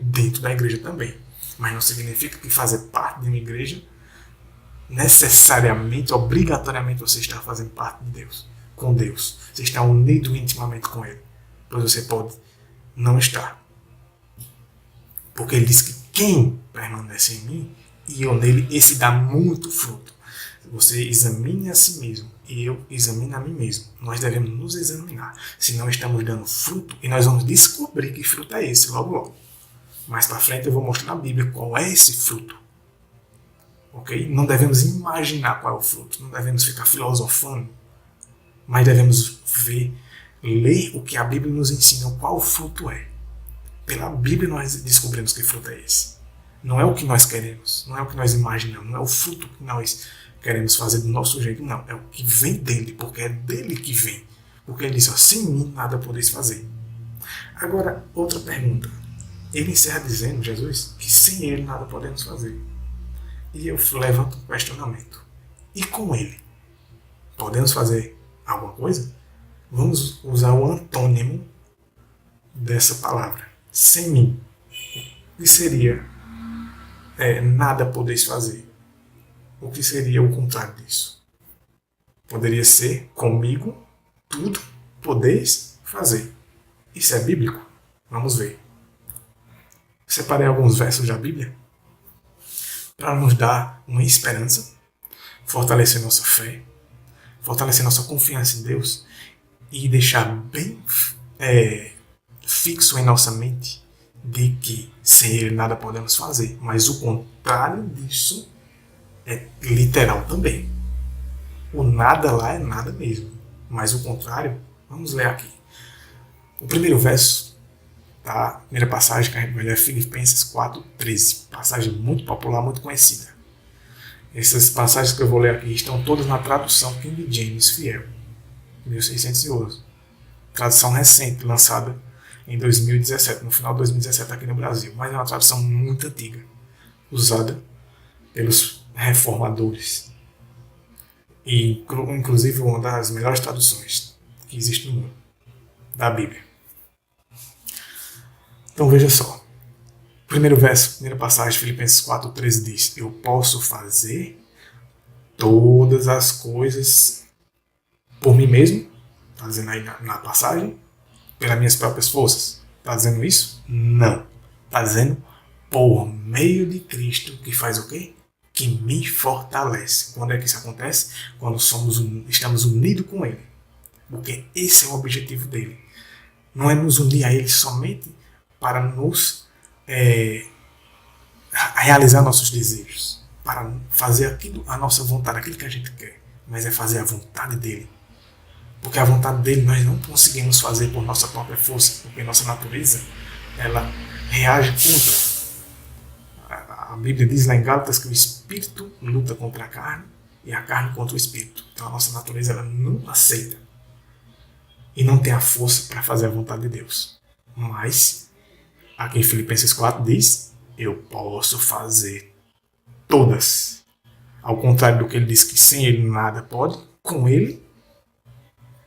dentro da igreja também. Mas não significa que fazer parte de uma igreja necessariamente, obrigatoriamente você está fazendo parte de Deus, com Deus. Você está unido intimamente com Ele. Pois você pode não estar. Porque Ele diz que quem permanece em mim e eu nele, esse dá muito fruto. Você examine a si mesmo e eu examino a mim mesmo. Nós devemos nos examinar. Se não estamos dando fruto, e nós vamos descobrir que fruto é esse logo logo. Mais para frente eu vou mostrar na Bíblia qual é esse fruto. Ok? Não devemos imaginar qual é o fruto. Não devemos ficar filosofando. Mas devemos ler o que a Bíblia nos ensina, qual o fruto é. Pela Bíblia nós descobrimos que fruto é esse. Não é o que nós queremos. Não é o que nós imaginamos. Não é o fruto que nós queremos fazer do nosso jeito, não. É o que vem dele, porque é dele que vem. Porque ele disse, ó, sem mim nada podeis fazer. Agora, outra pergunta. Ele encerra dizendo, Jesus, que sem ele nada podemos fazer. E eu levanto um questionamento. E com ele? Podemos fazer alguma coisa? Vamos usar o antônimo dessa palavra. Sem mim. O que seria nada podeis fazer? O que seria o contrário disso? Poderia ser comigo, tudo podeis fazer. Isso é bíblico? Vamos ver. Separei alguns versos da Bíblia para nos dar uma esperança, fortalecer nossa fé, fortalecer nossa confiança em Deus e deixar bem fixo em nossa mente de que sem Ele nada podemos fazer. Mas o contrário disso é literal também. O nada lá é nada mesmo. Mas o contrário, vamos ler aqui. O primeiro verso, tá? A primeira passagem que a gente vai ler é Filipenses 4:13. Passagem muito popular, muito conhecida. Essas passagens que eu vou ler aqui estão todas na tradução King James Fiel, 1611. Tradução recente, lançada em 2017, no final de 2017 aqui no Brasil. Mas é uma tradução muito antiga, usada pelos reformadores. E inclusive uma das melhores traduções que existe no mundo da Bíblia. Então veja só. Primeiro verso, primeira passagem, Filipenses 4:13 diz: eu posso fazer todas as coisas por mim mesmo. Está dizendo aí na passagem, pelas minhas próprias forças. Está dizendo isso? Não. Está dizendo por meio de Cristo, que faz o quê? Que me fortalece. Quando é que isso acontece? Quando estamos unidos com Ele. Porque esse é o objetivo dele. Não é nos unir a Ele somente para nos realizar nossos desejos, para fazer aquilo, a nossa vontade, aquilo que a gente quer, mas é fazer a vontade dele. Porque a vontade dele nós não conseguimos fazer por nossa própria força, porque nossa natureza ela reage contra. A Bíblia diz lá em Gálatas que o Espírito luta contra a carne e a carne contra o Espírito. Então a nossa natureza ela não aceita e não tem a força para fazer a vontade de Deus. Mas aqui em Filipenses 4 diz: eu posso fazer todas. Ao contrário do que ele diz que sem ele nada pode, com ele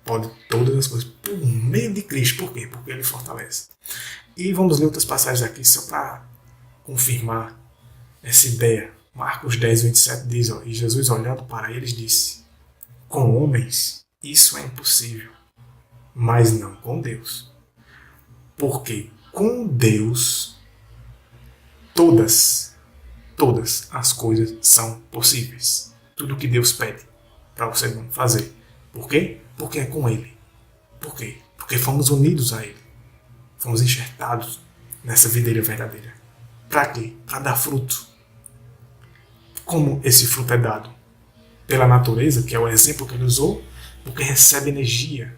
pode todas as coisas. Por meio de Cristo. Por quê? Porque ele fortalece. E vamos ler outras passagens aqui só para confirmar essa ideia. Marcos 10, 27 diz, e Jesus olhando para eles disse, com homens isso é impossível, mas não com Deus. Porque com Deus todas as coisas são possíveis. Tudo que Deus pede para você fazer. Por quê? Porque é com Ele. Por quê? Porque fomos unidos a Ele. Fomos enxertados nessa videira verdadeira. Para quê? Para dar fruto. Como esse fruto é dado? Pela natureza, que é o exemplo que ele usou, porque recebe energia,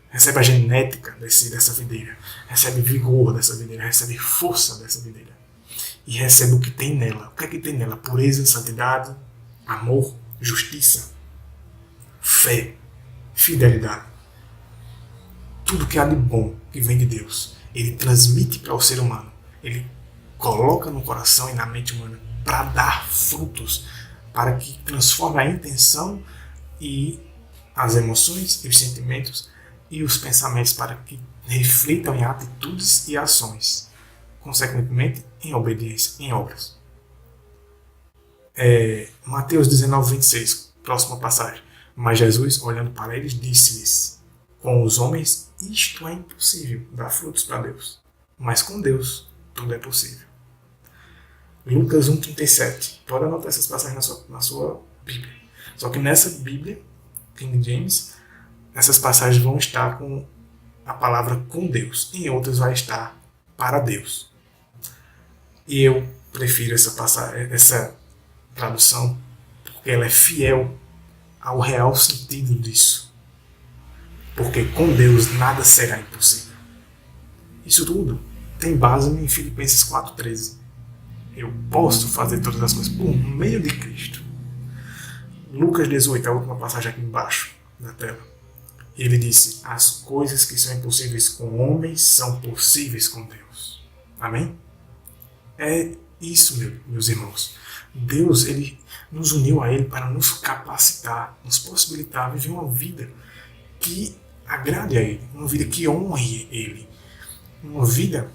recebe a genética dessa videira, recebe vigor dessa videira, recebe força dessa videira. E recebe o que tem nela. O que é que tem nela? Pureza, santidade, amor, justiça, fé, fidelidade. Tudo que há de bom que vem de Deus, ele transmite para o ser humano. Ele coloca no coração e na mente humana para dar frutos, para que transforme a intenção e as emoções e os sentimentos e os pensamentos para que reflitam em atitudes e ações, consequentemente em obediência, em obras. Mateus 19, 26, próxima passagem. Mas Jesus, olhando para eles, disse-lhes, com os homens isto é impossível, dar frutos para Deus, mas com Deus tudo é possível. Lucas 1,37. Pode anotar essas passagens na sua Bíblia. Só que nessa Bíblia, King James, essas passagens vão estar com a palavra com Deus. Em outras vai estar para Deus. E eu prefiro essa tradução porque ela é fiel ao real sentido disso. Porque com Deus nada será impossível. Isso tudo tem base em Filipenses 4,13. Eu posso fazer todas as coisas por meio de Cristo. Lucas 18, a última passagem aqui embaixo da tela. Ele disse, as coisas que são impossíveis com homens são possíveis com Deus. Amém? É isso, meus irmãos. Deus, ele nos uniu a Ele para nos capacitar, nos possibilitar viver uma vida que agrade a Ele, uma vida que honre Ele, uma vida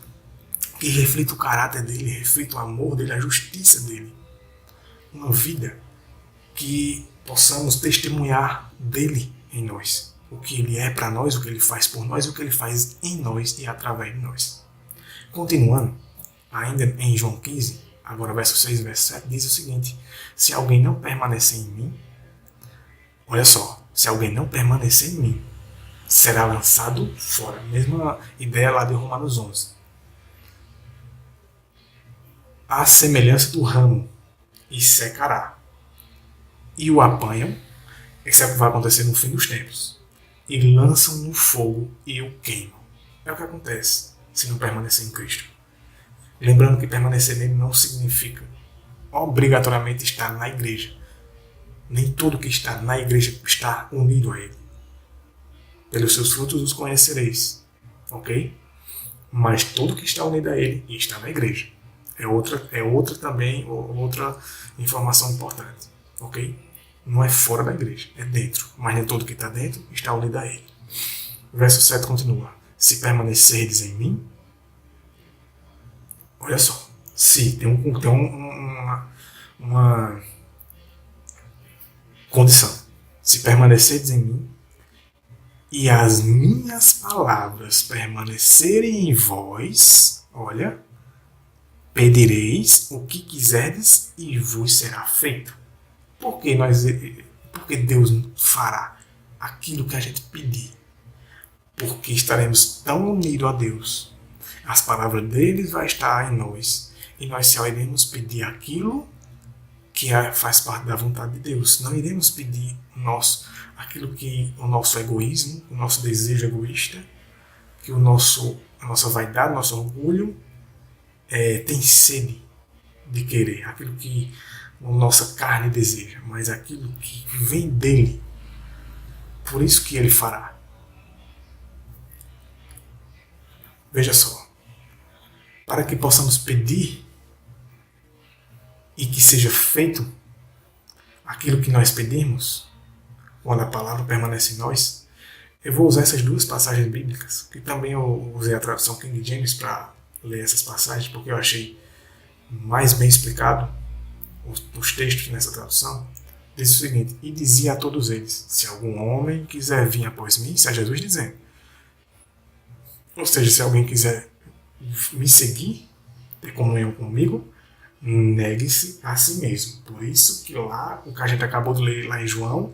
que reflita o caráter dele, reflita o amor dele, a justiça dele. Uma vida que possamos testemunhar dele em nós. O que ele é para nós, o que ele faz por nós, o que ele faz em nós e através de nós. Continuando, ainda em João 15, agora verso 6 e verso 7, diz o seguinte, se alguém não permanecer em mim, olha só, se alguém não permanecer em mim, será lançado fora. Mesma ideia lá de Romanos 11. A semelhança do ramo, e secará. E o apanham, isso é o que vai acontecer no fim dos tempos, e lançam no fogo e o queimam. É o que acontece se não permanecer em Cristo. Lembrando que permanecer nele não significa obrigatoriamente estar na igreja. Nem todo que está na igreja está unido a ele. Pelos seus frutos os conhecereis. Ok? Mas todo que está unido a ele está na igreja. É outra também, outra informação importante. Ok? Não é fora da igreja, é dentro. Mas nem todo que está dentro está unido a ele. Verso 7 continua. Se permanecerdes em mim, olha só, se tem uma condição. Se permanecerdes em mim e as minhas palavras permanecerem em vós, olha, pedireis o que quiserdes e vos será feito. Porque Deus fará aquilo que a gente pedir. Porque estaremos tão unidos a Deus. As palavras dele vão estar em nós. E nós só iremos pedir aquilo que faz parte da vontade de Deus. Não iremos pedir aquilo que o nosso egoísmo, o nosso desejo egoísta, que a nossa vaidade, nosso orgulho tem sede de querer. Aquilo que a nossa carne deseja, mas aquilo que vem dele. Por isso que ele fará. Veja só. Para que possamos pedir e que seja feito aquilo que nós pedimos, quando a palavra permanece em nós, eu vou usar essas duas passagens bíblicas, que também eu usei a tradução King James para ler essas passagens, porque eu achei mais bem explicado os textos nessa tradução, diz o seguinte: e dizia a todos eles, se algum homem quiser vir após mim, isso é Jesus dizendo. Ou seja, se alguém quiser me seguir, ter comunhão comigo, negue-se a si mesmo. Por isso que lá, o que a gente acabou de ler lá em João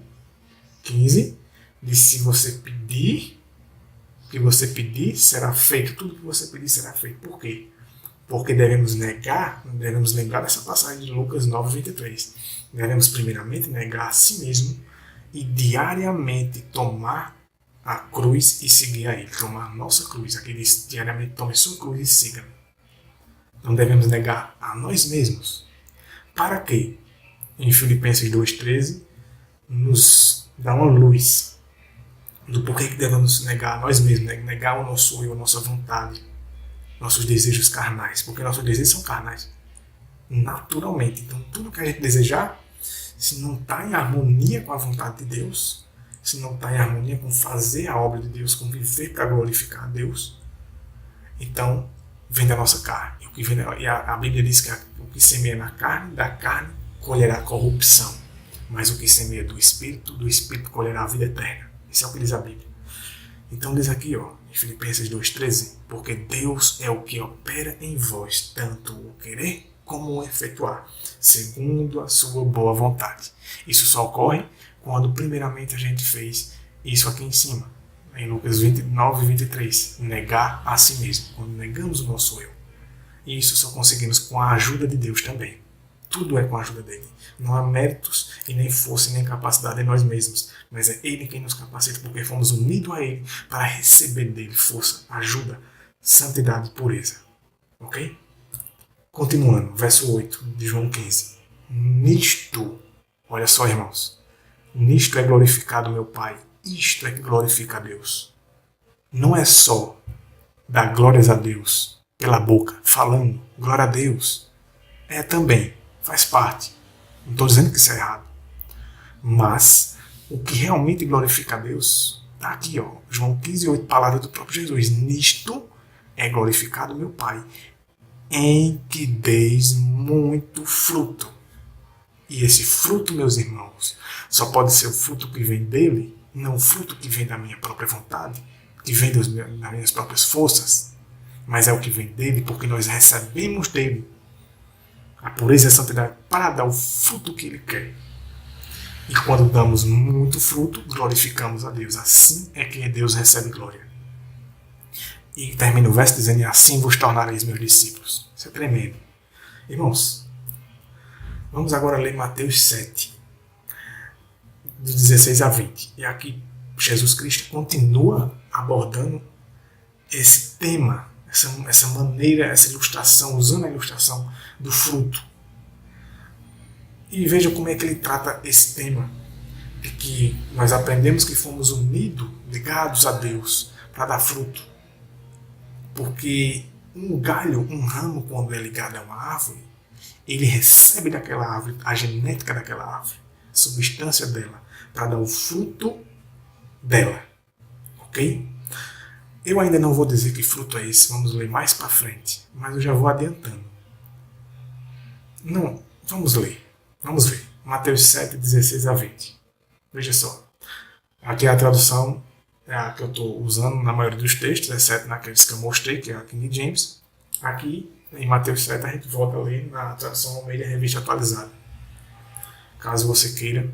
15, diz: se você pedir, o que você pedir será feito. Tudo que você pedir será feito. Por quê? Porque devemos lembrar dessa passagem de Lucas 9:23. Devemos primeiramente negar a si mesmo e diariamente tomar a cruz e seguir a Ele. Tomar a nossa cruz. Aqui diz: diariamente tome sua cruz e siga. Não devemos negar a nós mesmos. Para quê? Em Filipenses 2:13 nos dá uma luz do porquê que devemos negar a nós mesmos, negar o nosso eu, a nossa vontade, nossos desejos carnais, porque nossos desejos são carnais, naturalmente. Então tudo que a gente desejar, se não está em harmonia com a vontade de Deus, se não está em harmonia com fazer a obra de Deus, com viver para glorificar a Deus, então vem da nossa carne. E a Bíblia diz que o que semeia na carne, da carne colherá corrupção, mas o que semeia do Espírito colherá a vida eterna. Isso é o que diz a Bíblia. Então diz aqui, em Filipenses 2:13, porque Deus é o que opera em vós, tanto o querer como o efetuar, segundo a sua boa vontade. Isso só ocorre quando primeiramente a gente fez isso aqui em cima, em Lucas 9:23, negar a si mesmo, quando negamos o nosso eu. E isso só conseguimos com a ajuda de Deus também. Tudo é com a ajuda dele. Não há méritos e nem força e nem capacidade em nós mesmos, mas é Ele quem nos capacita, porque fomos unidos a Ele para receber dele força, ajuda, santidade e pureza. Ok? Continuando, verso 8 de João 15. Nisto, olha só, irmãos, nisto é glorificado meu Pai, isto é que glorifica a Deus. Não é só dar glórias a Deus pela boca, falando glória a Deus. É também, faz parte. Não estou dizendo que isso é errado. Mas o que realmente glorifica a Deus está aqui, João 15:8, palavra do próprio Jesus. Nisto é glorificado meu Pai, em que deis muito fruto. E esse fruto, meus irmãos, só pode ser o fruto que vem dele, não o fruto que vem da minha própria vontade, que vem das minhas próprias forças, mas é o que vem dele, porque nós recebemos dele a pureza e a santidade para dar o fruto que ele quer. E quando damos muito fruto, glorificamos a Deus. Assim é que Deus recebe glória. E termina o verso dizendo: e assim vos tornareis meus discípulos. Isso é tremendo. Irmãos, vamos agora ler Mateus 7, de 16 a 20. E aqui Jesus Cristo continua abordando esse tema, essa maneira, essa ilustração, usando a ilustração do fruto. E veja como é que ele trata esse tema, de que nós aprendemos que fomos unidos, ligados a Deus, para dar fruto. Porque um galho, um ramo, quando é ligado a uma árvore, ele recebe daquela árvore a genética daquela árvore, a substância dela, para dar o fruto dela. Ok? Eu ainda não vou dizer que fruto é esse, vamos ler mais para frente, mas eu já vou adiantando. Não, vamos ler. Vamos ver. Mateus 7, 16 a 20. Veja só. Aqui a tradução é a que eu estou usando na maioria dos textos, exceto naqueles que eu mostrei, que é a King James. Aqui, em Mateus 7, a gente volta a ler na tradução Almeida Revista Atualizada. Caso você queira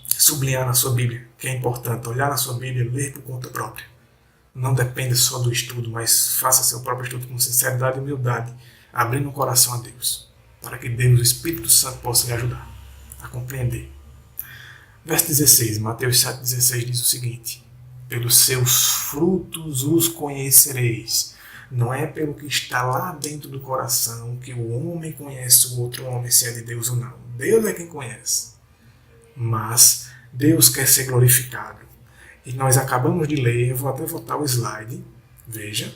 sublinhar na sua Bíblia, que é importante olhar na sua Bíblia e ler por conta própria. Não dependa só do estudo, mas faça seu próprio estudo com sinceridade e humildade, abrindo o coração a Deus, para que Deus, o Espírito Santo, possa lhe ajudar a compreender. Verso 16, Mateus 7,16 diz o seguinte: pelos seus frutos os conhecereis. Não é pelo que está lá dentro do coração que o homem conhece o outro homem, se é de Deus ou não. Deus é quem conhece. Mas Deus quer ser glorificado. E nós acabamos de ler, eu vou até voltar o slide, veja.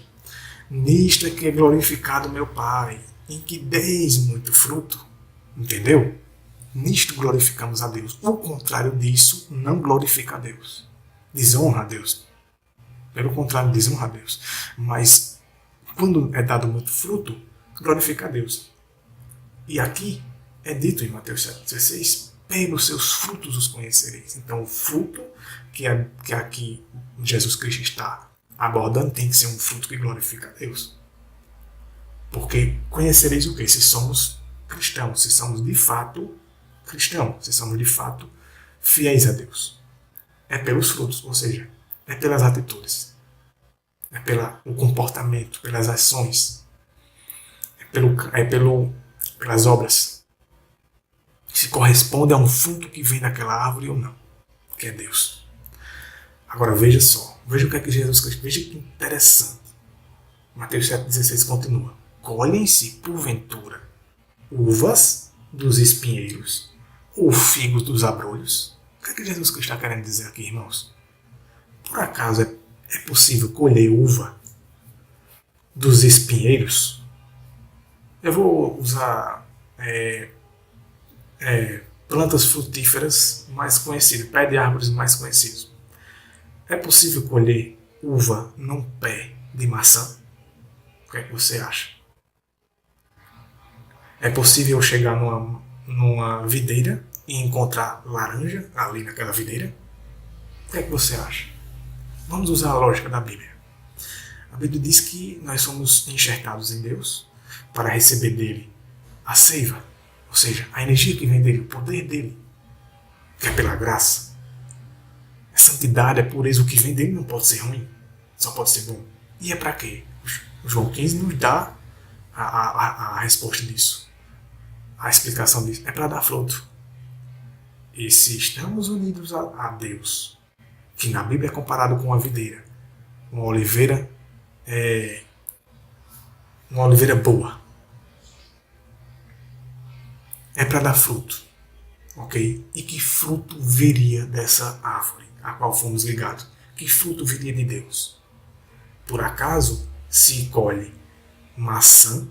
Nisto é que é glorificado meu Pai, em que deis muito fruto. Entendeu? Nisto glorificamos a Deus. O contrário disso não glorifica a Deus. Desonra a Deus. Pelo contrário, desonra a Deus. Mas quando é dado muito fruto, glorifica a Deus. E aqui É dito em Mateus 7,16, pelos seus frutos os conhecereis. Então o fruto que aqui Jesus Cristo está abordando tem que ser um fruto que glorifica a Deus. Porque conhecereis o quê? Se somos cristãos, se somos de fato cristãos, se somos de fato fiéis a Deus. É pelos frutos, ou seja, é pelas atitudes, é pelo comportamento, pelas ações, pelas obras, se corresponde a um fruto que vem daquela árvore ou não, que é Deus. Agora veja só, veja o que é que Jesus Cristo, veja que interessante. Mateus 7,16 continua. Colhem-se, porventura, uvas dos espinheiros ou figos dos abrolhos? O que é que Jesus Cristo está querendo dizer aqui, irmãos? Por acaso é possível colher uva dos espinheiros? Eu vou usar plantas frutíferas mais conhecidas, pé de árvores mais conhecidos. É possível colher uva num pé de maçã? O que é que você acha? É possível chegar numa videira e encontrar laranja ali naquela videira? O que é que você acha? Vamos usar a lógica da Bíblia. A Bíblia diz que nós somos enxertados em Deus para receber dele a seiva, ou seja, a energia que vem dele, o poder dele, que é pela graça. A santidade, a pureza, o que vem dele não pode ser ruim, só pode ser bom. E é para quê? O João 15 nos dá a resposta disso. A explicação disso é para dar fruto. E se estamos unidos a Deus, que na Bíblia é comparado com uma videira, uma oliveira boa, é para dar fruto, ok? E que fruto viria dessa árvore a qual fomos ligados? Que fruto viria de Deus? Por acaso se colhe maçã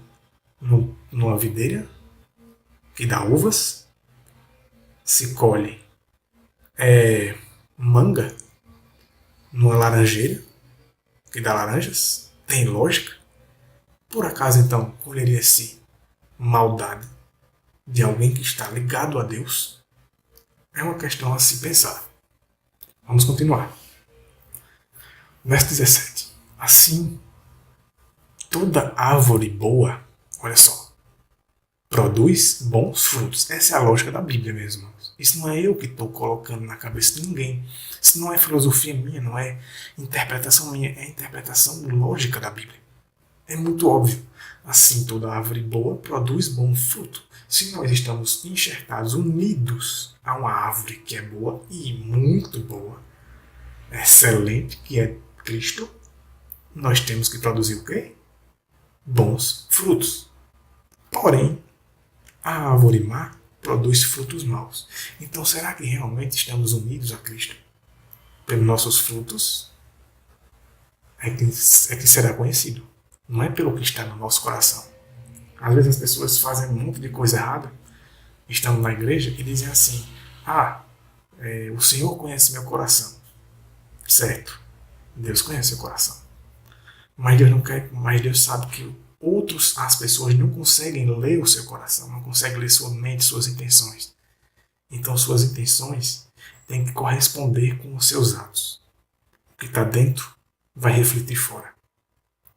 numa videira que dá uvas? Se colhe manga numa laranjeira que dá laranjas? Tem lógica? Por acaso então colheria-se maldade de alguém que está ligado a Deus? É uma questão a se pensar. Vamos continuar. Verso 17. Assim, toda árvore boa, olha só, produz bons frutos. Essa é a lógica da Bíblia mesmo. Isso não é eu que estou colocando na cabeça de ninguém. Isso não é filosofia minha, não é interpretação minha, é interpretação lógica da Bíblia. É muito óbvio. Assim, toda árvore boa produz bom fruto. Se nós estamos enxertados, unidos a uma árvore que é boa e muito boa, excelente, que é Cristo, nós temos que produzir o quê? Bons frutos. Porém, a árvore má produz frutos maus. Então, será que realmente estamos unidos a Cristo? Pelos nossos frutos é que será conhecido. Não é pelo que está no nosso coração. Às vezes as pessoas fazem um monte de coisa errada, estão na igreja e dizem assim: o Senhor conhece meu coração. Certo, Deus conhece o coração. Mas Deus sabe que as pessoas não conseguem ler o seu coração, não conseguem ler sua mente, suas intenções. Então suas intenções têm que corresponder com os seus atos. O que está dentro vai refletir fora.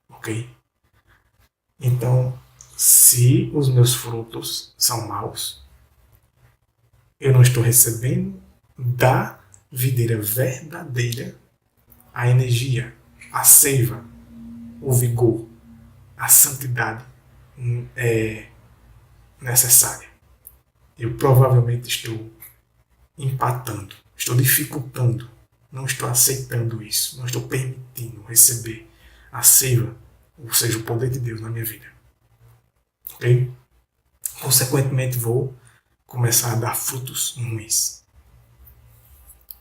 Ok? Então, se os meus frutos são maus, eu não estou recebendo da videira verdadeira a energia, a seiva, o vigor, a santidade necessária. Eu provavelmente estou empatando, estou dificultando, não estou aceitando isso, não estou permitindo receber a seiva, ou seja, o poder de Deus na minha vida. Ok? Consequentemente, vou começar a dar frutos ruins.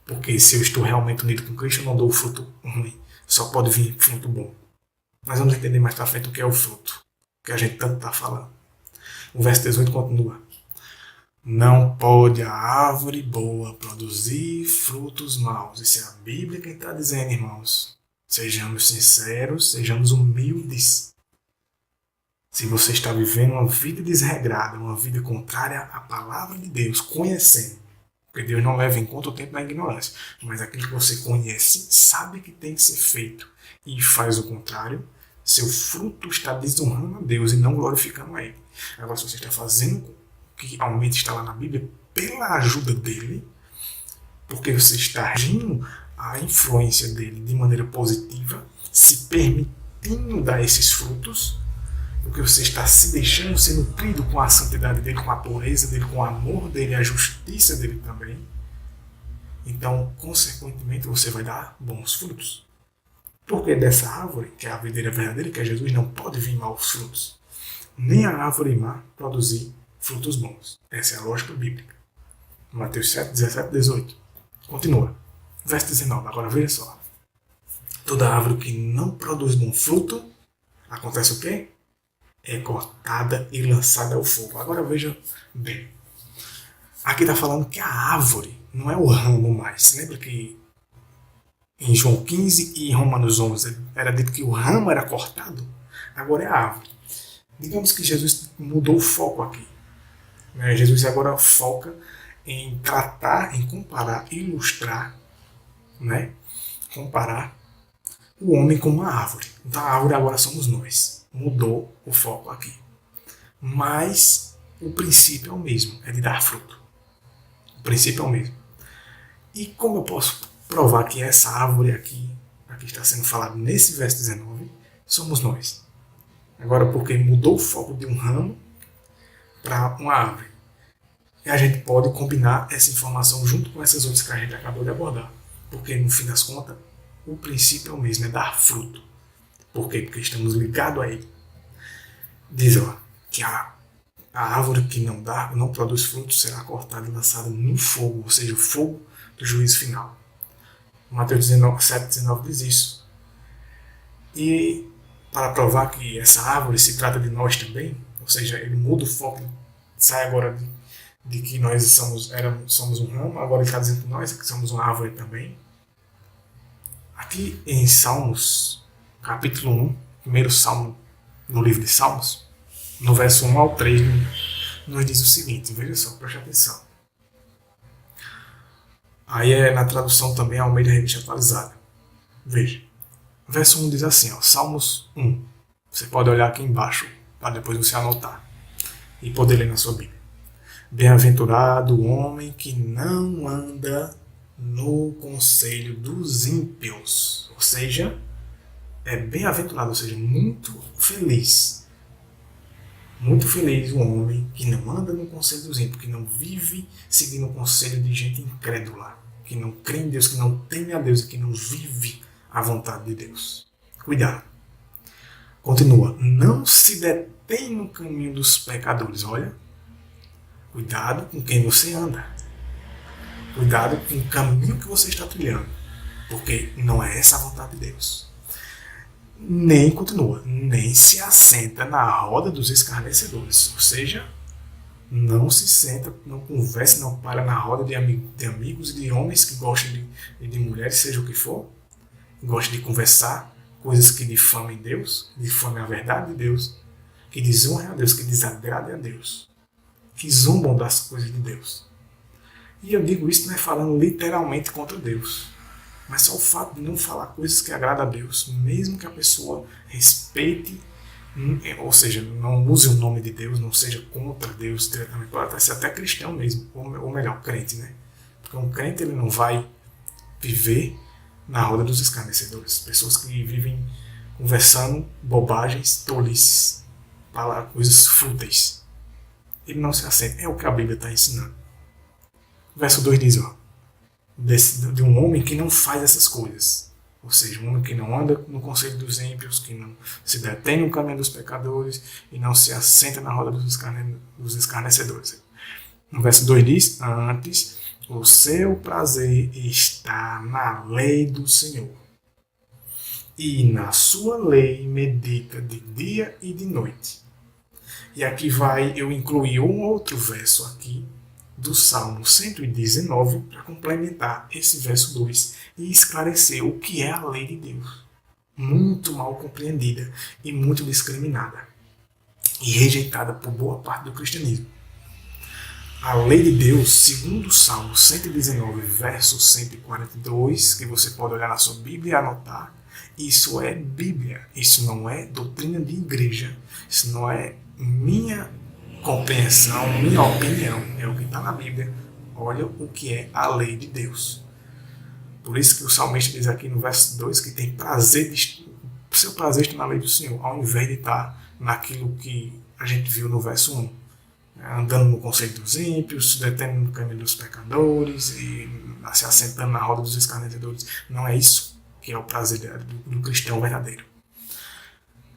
Porque se eu estou realmente unido com Cristo, eu não dou fruto ruim. Só pode vir fruto bom. Nós vamos entender mais para frente o que é o fruto, que a gente tanto está falando. O verso 18 continua. Não pode a árvore boa produzir frutos maus. Isso é a Bíblia quem está dizendo, irmãos. Sejamos sinceros, sejamos humildes. Se você está vivendo uma vida desregrada, uma vida contrária à palavra de Deus, conhecendo, porque Deus não leva em conta o tempo da ignorância, mas aquilo que você conhece, sabe que tem que ser feito e faz o contrário, seu fruto está desonrando a Deus e não glorificando a Ele. Agora, se você está fazendo o que realmente está lá na Bíblia, pela ajuda dEle, porque você está agindo à influência dEle de maneira positiva, se permitindo dar esses frutos, porque você está se deixando ser nutrido com a santidade dEle, com a pureza dEle, com o amor dEle, a justiça dEle também. Então, consequentemente, você vai dar bons frutos. Porque dessa árvore, que é a videira verdadeira, que é Jesus, não pode vir maus frutos. Nem a árvore má produzir frutos bons. Essa é a lógica bíblica. Mateus 7, 17, 18. Continua. Verso 19. Agora veja só. Toda árvore que não produz bom fruto, acontece o quê? É cortada e lançada ao fogo. Agora veja bem. Aqui está falando que a árvore não é o ramo mais. Você lembra que em João 15 e em Romanos 11 era dito que o ramo era cortado? Agora é a árvore. Digamos que Jesus mudou o foco aqui. Jesus agora foca em tratar, em comparar, ilustrar, comparar o homem com uma árvore. Então a árvore agora somos nós. Mudou o foco aqui. Mas o princípio é o mesmo, é de dar fruto. O princípio é o mesmo. E como eu posso provar que essa árvore aqui está sendo falado nesse verso 19, somos nós. Agora, porque mudou o foco de um ramo para uma árvore. E a gente pode combinar essa informação junto com essas outras que a gente acabou de abordar. Porque, no fim das contas, o princípio é o mesmo, é dar fruto. Por quê? Porque estamos ligados a ele. Diz que a árvore que não produz frutos será cortada e lançada no fogo, ou seja, o fogo do juízo final. Mateus 7,19 diz isso. E para provar que essa árvore se trata de nós também, ou seja, ele muda o foco, sai agora de que nós somos um ramo, agora ele está dizendo que nós que somos uma árvore também. Aqui em Salmos, capítulo 1, primeiro salmo no livro de Salmos, no verso 1 ao 3, nos diz o seguinte, veja só, preste atenção. Aí é na tradução também Almeida Revista Atualizada. Veja. Verso 1 diz assim, Salmos 1. Você pode olhar aqui embaixo, para depois você anotar e poder ler na sua Bíblia. Bem-aventurado o homem que não anda no conselho dos ímpios. Ou seja, é bem-aventurado, ou seja, muito feliz. Muito feliz o homem que não anda no conselho dos ímpios, que não vive seguindo o conselho de gente incrédula, que não crê em Deus, que não teme a Deus e que não vive a vontade de Deus. Cuidado. Continua. Não se detém no caminho dos pecadores. Olha. Cuidado com quem você anda. Cuidado com o caminho que você está trilhando. Porque não é essa a vontade de Deus. Nem se assenta na roda dos escarnecedores. Ou seja, não se senta, não conversa, não para na roda de amigos e de homens que gostam de mulheres, seja o que for. Gostam de conversar coisas que difamem Deus, que difamem a verdade de Deus, que desonrem a Deus, que desagradem a Deus, que zombam das coisas de Deus. E eu digo isso não é falando literalmente contra Deus, mas só o fato de não falar coisas que agradam a Deus, mesmo que a pessoa respeite, ou seja, não use o nome de Deus, não seja contra Deus diretamente, pode ser até cristão mesmo, ou melhor, crente, né? Porque um crente ele não vai viver na roda dos escarnecedores, pessoas que vivem conversando bobagens, tolices, coisas fúteis. Ele não se assenta, é o que a Bíblia está ensinando. Verso 2 diz, de um homem que não faz essas coisas, ou seja, um homem que não anda no conselho dos ímpios, que não se detém no caminho dos pecadores e não se assenta na roda dos escarnecedores. No verso 2 diz, antes, o seu prazer está na lei do Senhor, e na sua lei medita de dia e de noite. E aqui eu incluí um outro verso aqui do Salmo 119 para complementar esse verso 2 e esclarecer o que é a lei de Deus, muito mal compreendida e muito discriminada. e rejeitada por boa parte do cristianismo. A lei de Deus, segundo o Salmo 119, verso 142, que você pode olhar na sua Bíblia e anotar, isso é Bíblia, isso não é doutrina de igreja, isso não é minha compreensão, minha opinião, é o que está na Bíblia. Olha o que é a lei de Deus. Por isso que o salmista diz aqui no verso 2 que tem prazer, o seu prazer está na lei do Senhor, ao invés de estar naquilo que a gente viu no verso 1. Andando no conselho dos ímpios, se detendo no caminho dos pecadores e se assentando na roda dos escarnecedores. Não é isso que é o prazer do cristão verdadeiro.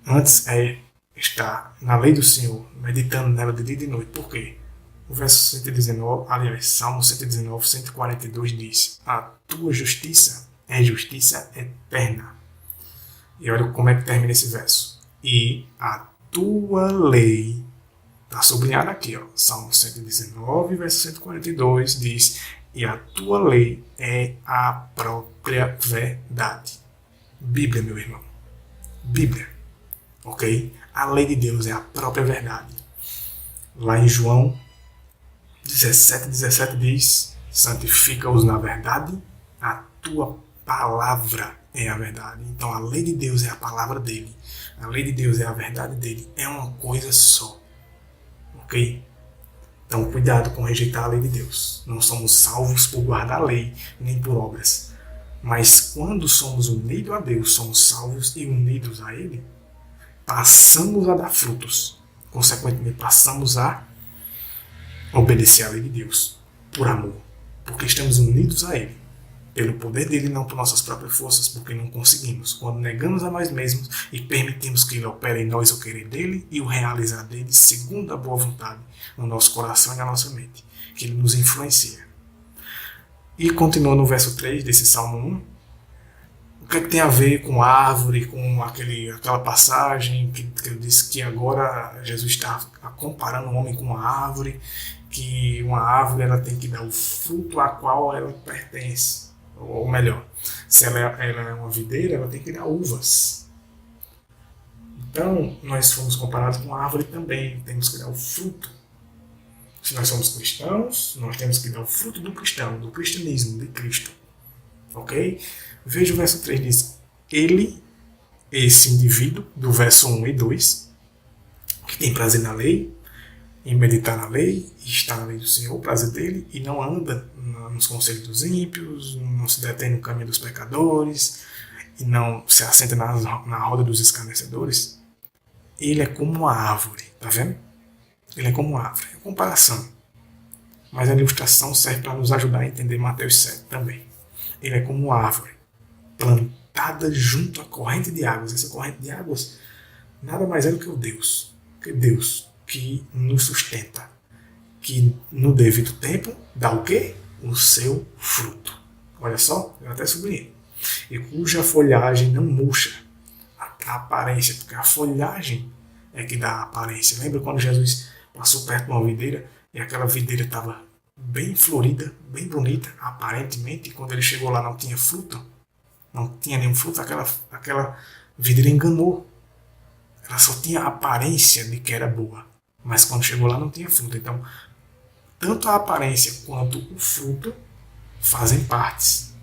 Antes é estar na lei do Senhor, meditando nela de dia e de noite. Por quê? O verso 119, aliás, Salmo 119, 142 diz: a tua justiça é justiça eterna. E olha como é que termina esse verso. E a tua lei, está sublinhado aqui, ó, Salmo 119, verso 142 diz: e a tua lei é a própria verdade. Bíblia, meu irmão. Bíblia. Ok? A lei de Deus é a própria verdade. Lá em João 17 diz: santifica-os na verdade, a tua palavra é a verdade. Então a lei de Deus é a palavra dele. A lei de Deus é a verdade dele. É uma coisa só. Ok? Então cuidado com rejeitar a lei de Deus. Não somos salvos por guardar a lei, nem por obras. Mas quando somos unidos a Deus, somos salvos e unidos a Ele, passamos a dar frutos. Consequentemente, passamos a obedecer à lei de Deus, por amor. Porque estamos unidos a Ele. Pelo poder dele, não por nossas próprias forças, porque não conseguimos. Quando negamos a nós mesmos e permitimos que Ele opere em nós o querer dele e o realizar dele, segundo a boa vontade, no nosso coração e na nossa mente, que Ele nos influencia. E continua no verso 3 desse Salmo 1. O que é que tem a ver com a árvore, com aquela passagem que eu disse que agora Jesus está comparando o homem com uma árvore, que uma árvore ela tem que dar o fruto a qual ela pertence. Ou melhor, se ela é uma videira, ela tem que dar uvas. Então, nós fomos comparados com a árvore também, temos que dar o fruto. Se nós somos cristãos, nós temos que dar o fruto do cristão, do cristianismo, de Cristo. Ok? Veja o verso 3, diz: ele, esse indivíduo, do verso 1 e 2, que tem prazer na lei, em meditar na lei, e está na lei do Senhor, o prazer dele, e não anda nos conselhos dos ímpios, não se detém no caminho dos pecadores, e não se assenta na roda dos escarnecedores, ele é como uma árvore, tá vendo? Ele é como uma árvore, é comparação. Mas a ilustração serve para nos ajudar a entender Mateus 7 também. Ele é como uma árvore, plantada junto à corrente de águas. Essa corrente de águas nada mais é do que o Deus. Que Deus que nos sustenta, que no devido tempo dá o quê? O seu fruto. Olha só, eu até sublinhei. E cuja folhagem não murcha. A aparência, porque a folhagem é que dá a aparência. Lembra quando Jesus passou perto de uma videira e aquela videira estava bem florida, bem bonita, aparentemente, e quando ele chegou lá não tinha fruto, não tinha nenhum fruto, aquela videira enganou. Ela só tinha a aparência de que era boa, mas quando chegou lá não tinha fruto. Então, tanto a aparência quanto o fruto fazem partes,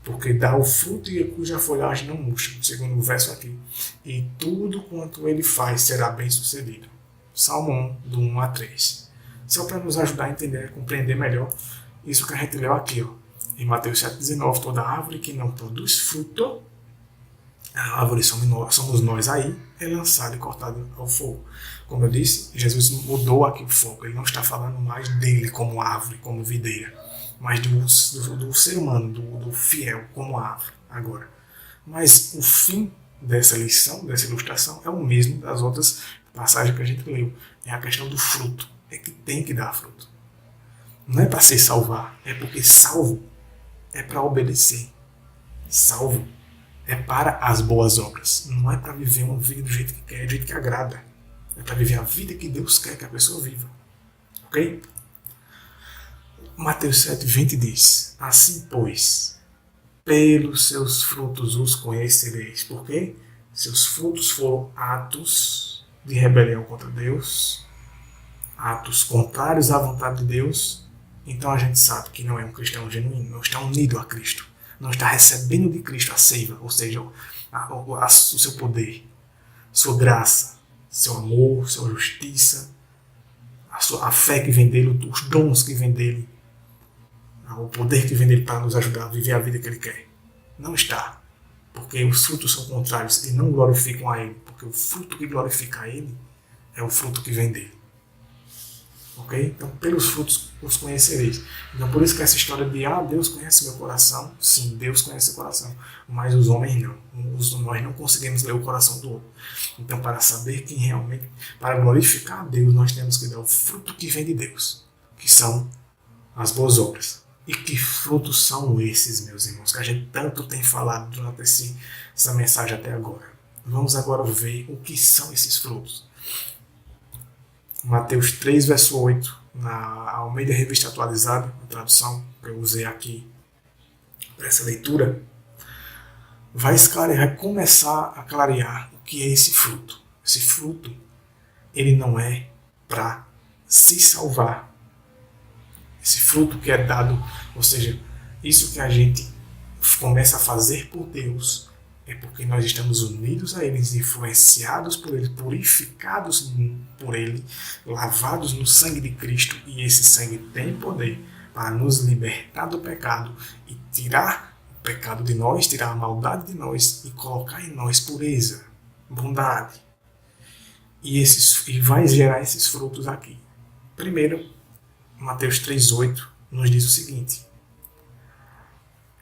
porque dá o fruto e cuja folhagem não murcha, segundo o verso aqui. E tudo quanto ele faz será bem sucedido. Salmo 1, do 1 a 3. Só para nos ajudar a entender, a compreender melhor isso que a gente leu aqui, ó. Em Mateus 7,19, toda árvore que não produz fruto, a árvore somos nós aí, é lançada e cortada ao fogo. Como eu disse, Jesus mudou aqui o foco. Ele não está falando mais dele como árvore, como videira, mas do ser humano, do fiel como árvore agora. Mas o fim dessa lição, dessa ilustração, é o mesmo das outras passagens que a gente leu. É a questão do fruto. É que tem que dar fruto. Não é para se salvar, é porque salvo é para obedecer. Salvo é para as boas obras. Não é para viver uma vida do jeito que quer, do jeito que agrada. É para viver a vida que Deus quer que a pessoa viva. Ok? Mateus 7,20 diz: assim, pois, pelos seus frutos os conhecereis. Por quê? Seus frutos foram atos de rebelião contra Deus, atos contrários à vontade de Deus, então a gente sabe que não é um cristão genuíno, não está unido a Cristo, não está recebendo de Cristo a seiva, ou seja, o seu poder, sua graça, seu amor, sua justiça, a fé que vem dele, os dons que vem dele, o poder que vem dele para nos ajudar a viver a vida que ele quer. Não está. Porque os frutos são contrários e não glorificam a ele. Porque o fruto que glorifica a ele é o fruto que vem dele. Ok? Então, pelos frutos os conhecereis. Então, por isso que essa história de Deus conhece meu coração. Sim, Deus conhece o coração. Mas os homens não. Nós não conseguimos ler o coração do outro. Então, para saber quem realmente, para glorificar a Deus, nós temos que dar o fruto que vem de Deus. Que são as boas obras. E que frutos são esses, meus irmãos, que a gente tanto tem falado durante essa mensagem até agora. Vamos agora ver o que são esses frutos. Mateus 3, verso 8, na Almeida Revista Atualizada, a tradução que eu usei aqui para essa leitura, vai começar a clarear o que é esse fruto. Esse fruto, ele não é para se salvar. Esse fruto que é dado, ou seja, isso que a gente começa a fazer por Deus, é porque nós estamos unidos a Ele, influenciados por Ele, purificados por Ele, lavados no sangue de Cristo, e esse sangue tem poder para nos libertar do pecado e tirar o pecado de nós, tirar a maldade de nós e colocar em nós pureza, bondade. E vai gerar esses frutos aqui. Primeiro, Mateus 3,8 nos diz o seguinte.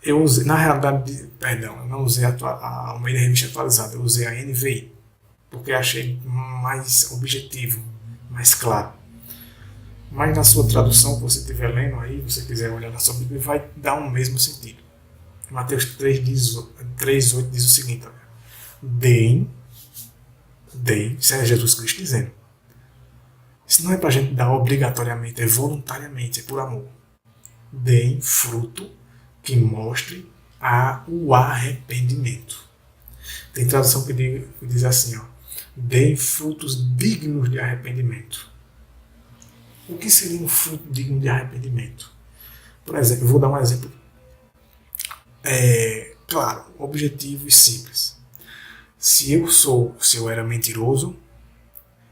Eu usei, na realidade, eu não usei a Almeida Revista Atualizada, eu usei a NVI, porque achei mais objetivo, mais claro. Mas na sua tradução que você estiver lendo aí, se você quiser olhar na sua Bíblia, vai dar o mesmo sentido. Mateus 3,8 diz o seguinte: deem, isso é Jesus Cristo dizendo. Isso não é para a gente dar obrigatoriamente, é voluntariamente, é por amor. Deem fruto que mostre o arrependimento. Tem tradução que diz assim, deem frutos dignos de arrependimento. O que seria um fruto digno de arrependimento? Por exemplo, eu vou dar um exemplo claro, objetivo e simples. Se eu era mentiroso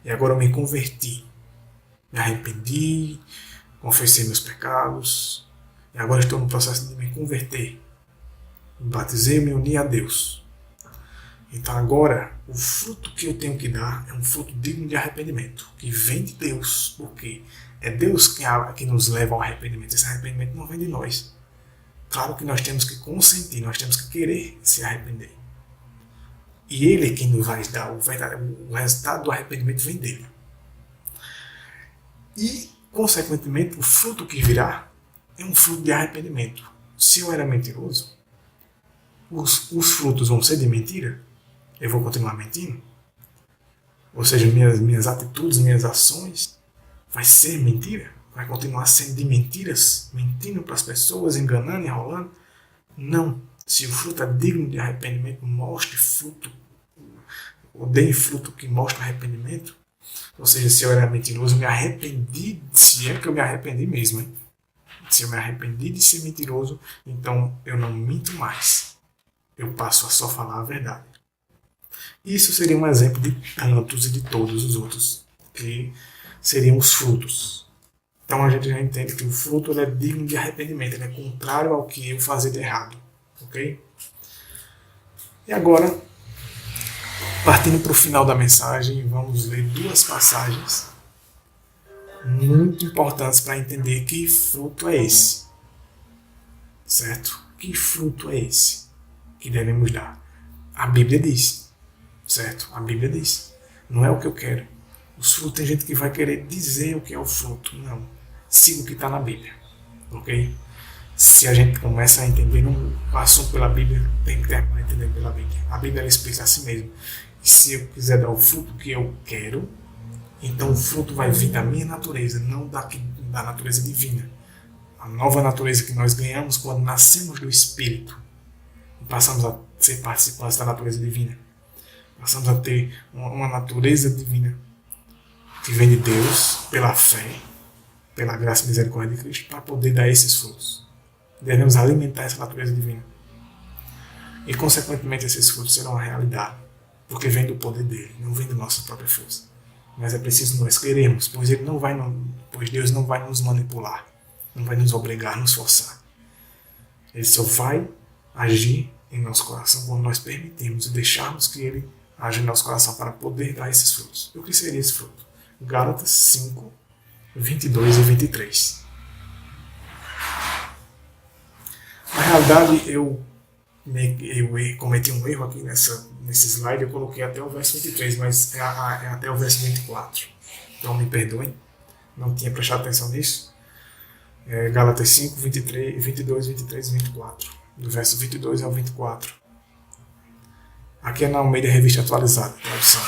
e agora eu me converti, me arrependi, confessei meus pecados e agora estou no processo de me converter. Me batizei e me uni a Deus. Então agora o fruto que eu tenho que dar é um fruto digno de arrependimento, que vem de Deus, porque é Deus que nos leva ao arrependimento. Esse arrependimento não vem de nós. Claro que nós temos que consentir, nós temos que querer se arrepender. E Ele é quem nos vai dar o resultado do arrependimento vem dele. E, consequentemente, o fruto que virá é um fruto de arrependimento. Se eu era mentiroso, os frutos vão ser de mentira? Eu vou continuar mentindo? Ou seja, minhas atitudes, minhas ações, vai ser mentira? Vai continuar sendo de mentiras? Mentindo para as pessoas, enganando, enrolando? Não. Se o fruto é digno de arrependimento, mostre fruto, ou dê fruto que mostre arrependimento. Ou seja, se eu era mentiroso, eu me arrependi, se é que eu me arrependi mesmo, hein? Se eu me arrependi de ser mentiroso, então eu não minto mais. Eu passo a só falar a verdade. Isso seria um exemplo de tantos e de todos os outros, que seriam os frutos. Então a gente já entende que o fruto ele é digno de arrependimento, ele é contrário ao que eu fazia de errado. Ok? E agora, partindo para o final da mensagem, vamos ler duas passagens muito importantes para entender que fruto é esse. Certo? Que fruto é esse que devemos dar? A Bíblia diz. Certo? A Bíblia diz. Não é o que eu quero. Os frutos, tem gente que vai querer dizer o que é o fruto. Não. Siga o que está na Bíblia. Ok? Se a gente começa a entender um assunto pela Bíblia, tem que terminar entendendo pela Bíblia. A Bíblia ela explica a si mesma. E se eu quiser dar o fruto que eu quero, então o fruto vai vir da minha natureza, não da natureza divina. A nova natureza que nós ganhamos quando nascemos do Espírito e passamos a ser participantes da natureza divina. Passamos a ter uma natureza divina que vem de Deus pela fé, pela graça e misericórdia de Cristo, para poder dar esses frutos. Devemos alimentar essa natureza divina. E, consequentemente, esses frutos serão uma realidade, porque vem do poder dele, não vem da nossa própria força. Mas é preciso nós querermos, pois Deus não vai nos manipular, não vai nos obrigar, nos forçar. Ele só vai agir em nosso coração quando nós permitirmos e deixarmos que ele age em nosso coração para poder dar esses frutos. E o que seria esse fruto? Gálatas 5, 22 e 23. Na realidade, eu cometi um erro aqui nesse slide, eu coloquei até o verso 23, mas é até o verso 24. Então me perdoem, não tinha prestado atenção nisso. Gálatas 5, 22, 23 e 24. Do verso 22 ao 24. Aqui é na Almeida Revista Atualizada, tradução.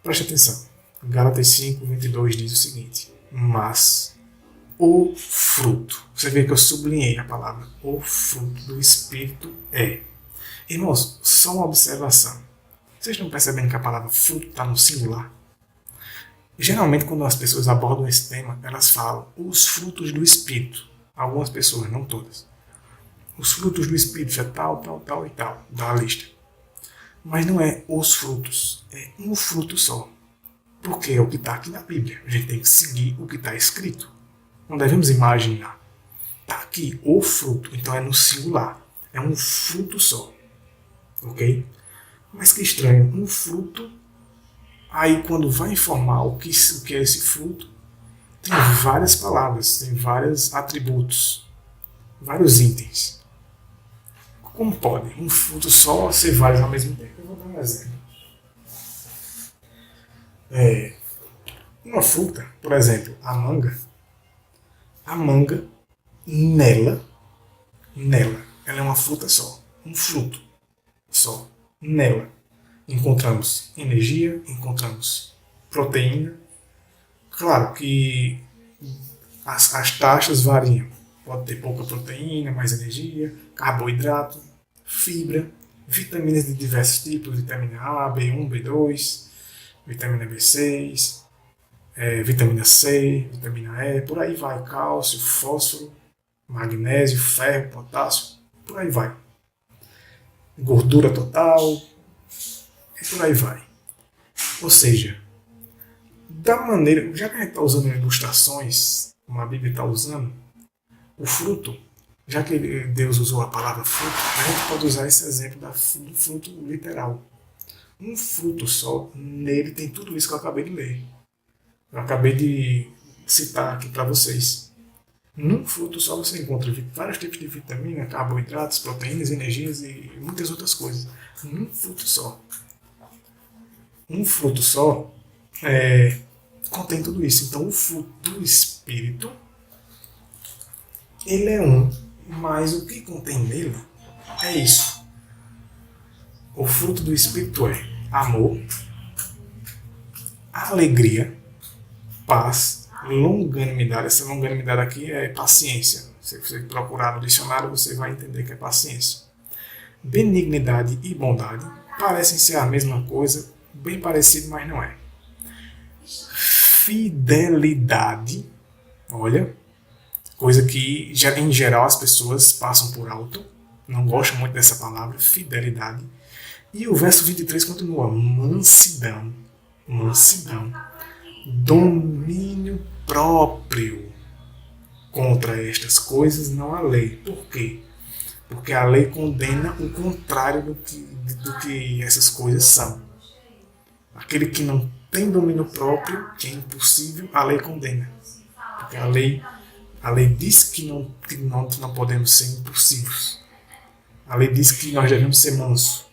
Preste atenção. Gálatas 5, 22 diz o seguinte: mas o fruto, você vê que eu sublinhei a palavra, o fruto do Espírito é. Irmãos, só uma observação. Vocês estão percebendo que a palavra fruto está no singular? Geralmente, quando as pessoas abordam esse tema, elas falam os frutos do Espírito. Algumas pessoas, não todas. Os frutos do Espírito é tal, tal, tal e tal, da lista. Mas não é os frutos, é um fruto só. Porque é o que está aqui na Bíblia. A gente tem que seguir o que está escrito. Não devemos imaginar. Está aqui o fruto, então é no singular. É um fruto só. Ok? Mas que estranho, um fruto. Aí quando vai informar o que é esse fruto, tem várias palavras, tem vários atributos, vários itens. Como pode um fruto só ser vários ao mesmo tempo? Eu vou dar um exemplo. Uma fruta, por exemplo, a manga, nela, ela é uma fruta só, um fruto só. Nela encontramos energia, encontramos proteína. Claro que as taxas variam. Pode ter pouca proteína, mais energia, carboidrato, fibra, vitaminas de diversos tipos, vitamina A, B1, B2, vitamina B6, vitamina C, vitamina E, por aí vai, cálcio, fósforo, magnésio, ferro, potássio, por aí vai. Gordura total, e por aí vai. Ou seja, da maneira, já que a gente está usando ilustrações, como a Bíblia está usando, o fruto, já que Deus usou a palavra fruto, a gente pode usar esse exemplo do fruto literal. Um fruto só, nele tem tudo isso que eu acabei de ler. Eu acabei de citar aqui para vocês. Num fruto só você encontra vários tipos de vitamina, carboidratos, proteínas, energias e muitas outras coisas. Num fruto só. Um fruto só contém tudo isso. Então o fruto do Espírito, ele é um, mas o que contém nele é isso. O fruto do Espírito é amor, alegria, paz, longanimidade. Essa longanimidade aqui é paciência. Se você procurar no dicionário, você vai entender que é paciência. Benignidade e bondade parecem ser a mesma coisa, bem parecido, mas não é. Fidelidade, olha, coisa que em geral as pessoas passam por alto, não gostam muito dessa palavra, fidelidade. E o verso 23 continua, mansidão, domínio próprio. Contra estas coisas não há lei. Por quê? Porque a lei condena o contrário do que essas coisas são. Aquele que não tem domínio próprio, que é impossível, a lei condena. Porque a lei diz que não podemos ser impulsivos. A lei diz que nós devemos ser mansos.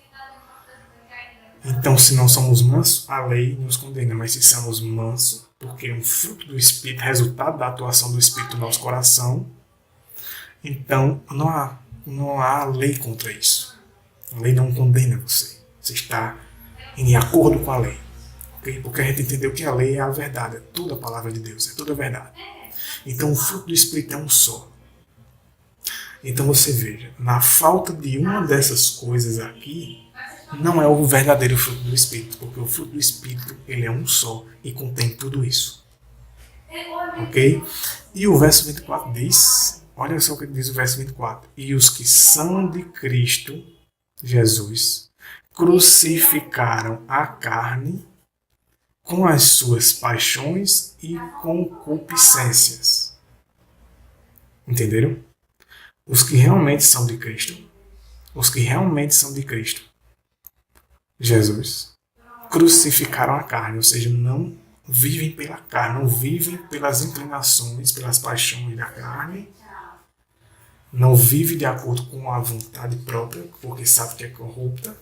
Então, se não somos mansos, a lei nos condena. Mas se somos mansos, porque é um fruto do Espírito, resultado da atuação do Espírito no nosso coração, então não há lei contra isso. A lei não condena você. Você está em acordo com a lei. Okay? Porque a gente entendeu que a lei é a verdade, é toda a palavra de Deus, é toda a verdade. Então, o fruto do Espírito é um só. Então, você veja, na falta de uma dessas coisas aqui, não é o verdadeiro fruto do Espírito, porque o fruto do Espírito ele é um só e contém tudo isso. Ok? E o verso 24 diz, olha só o que diz o verso 24: e os que são de Cristo Jesus crucificaram a carne com as suas paixões e concupiscências. Entenderam? Os que realmente são de Cristo, os que realmente são de Cristo Jesus, crucificaram a carne, ou seja, não vivem pela carne, não vivem pelas inclinações, pelas paixões da carne, não vivem de acordo com a vontade própria, porque sabe que é corrupta,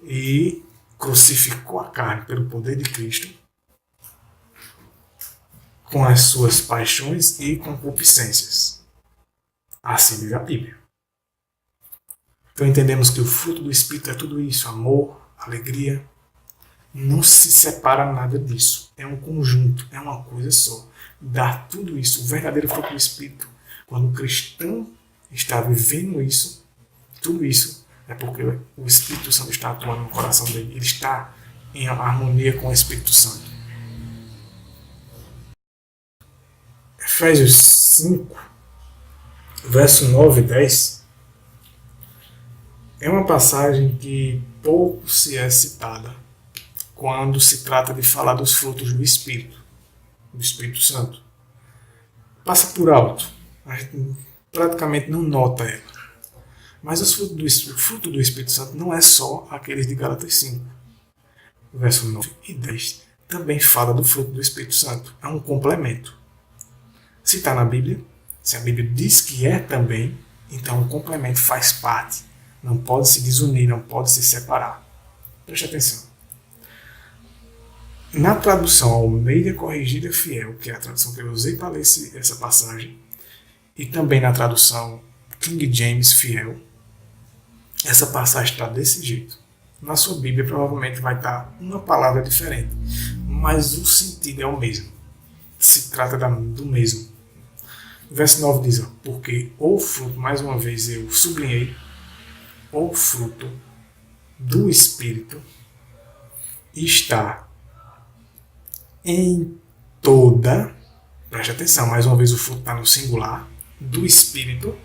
e crucificou a carne pelo poder de Cristo, com as suas paixões e concupiscências. Assim diz a Bíblia. Então entendemos que o fruto do Espírito é tudo isso: amor, alegria. Não se separa nada disso. É um conjunto, é uma coisa só. Dá tudo isso. O verdadeiro fruto do Espírito, quando o cristão está vivendo isso, tudo isso é porque o Espírito Santo está atuando no coração dele. Ele está em harmonia com o Espírito Santo. Efésios 5, verso 9 e 10, é uma passagem que pouco se é citada quando se trata de falar dos frutos do Espírito Santo. Passa por alto, a gente praticamente não nota ela. Mas o fruto do Espírito Santo não é só aqueles de Gálatas 5. O verso 9 e 10 também fala do fruto do Espírito Santo. É um complemento. Se está na Bíblia, se a Bíblia diz que é também, então o complemento faz parte. Não pode se desunir, não pode se separar. Preste atenção. Na tradução Almeida Corrigida Fiel, que é a tradução que eu usei para ler essa passagem, e também na tradução King James Fiel, essa passagem está desse jeito. Na sua Bíblia provavelmente vai estar uma palavra diferente, mas o sentido é o mesmo. Se trata do mesmo. O verso 9 diz, porque o fruto, mais uma vez eu sublinhei, o fruto do Espírito está em toda, preste atenção, mais uma vez o fruto está no singular, do Espírito,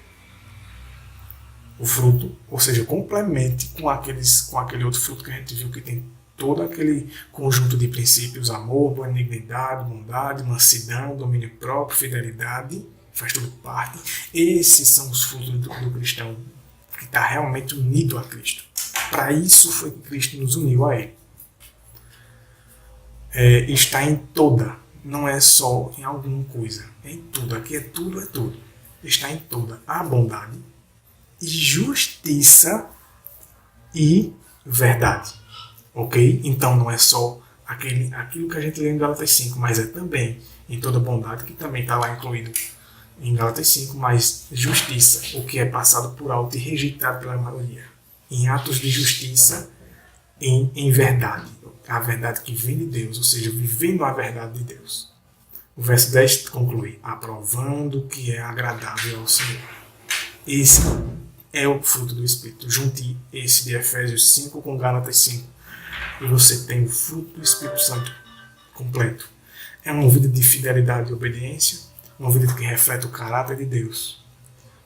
o fruto, ou seja, complemente com aquele outro fruto que a gente viu que tem todo aquele conjunto de princípios: amor, benignidade, bondade, mansidão, domínio próprio, fidelidade, faz tudo parte. Esses são os frutos do cristão que está realmente unido a Cristo. Para isso foi que Cristo nos uniu a Ele. Está em toda, não é só em alguma coisa, é em tudo. Aqui é tudo, é tudo. Está em toda a bondade, e justiça e verdade. Ok? Então não é só aquilo que a gente lê em Gálatas 5, mas é também em toda bondade, que também está lá incluído em Gálatas 5, mas justiça, o que é passado por alto e rejeitado pela maioria. Em atos de justiça, em verdade. A verdade que vem de Deus, ou seja, vivendo a verdade de Deus. O verso 10 conclui: aprovando o que é agradável ao Senhor. Esse é o fruto do Espírito. Junte esse de Efésios 5 com Gálatas 5. E você tem o fruto do Espírito Santo completo. É uma vida de fidelidade e obediência, uma vida que reflete o caráter de Deus.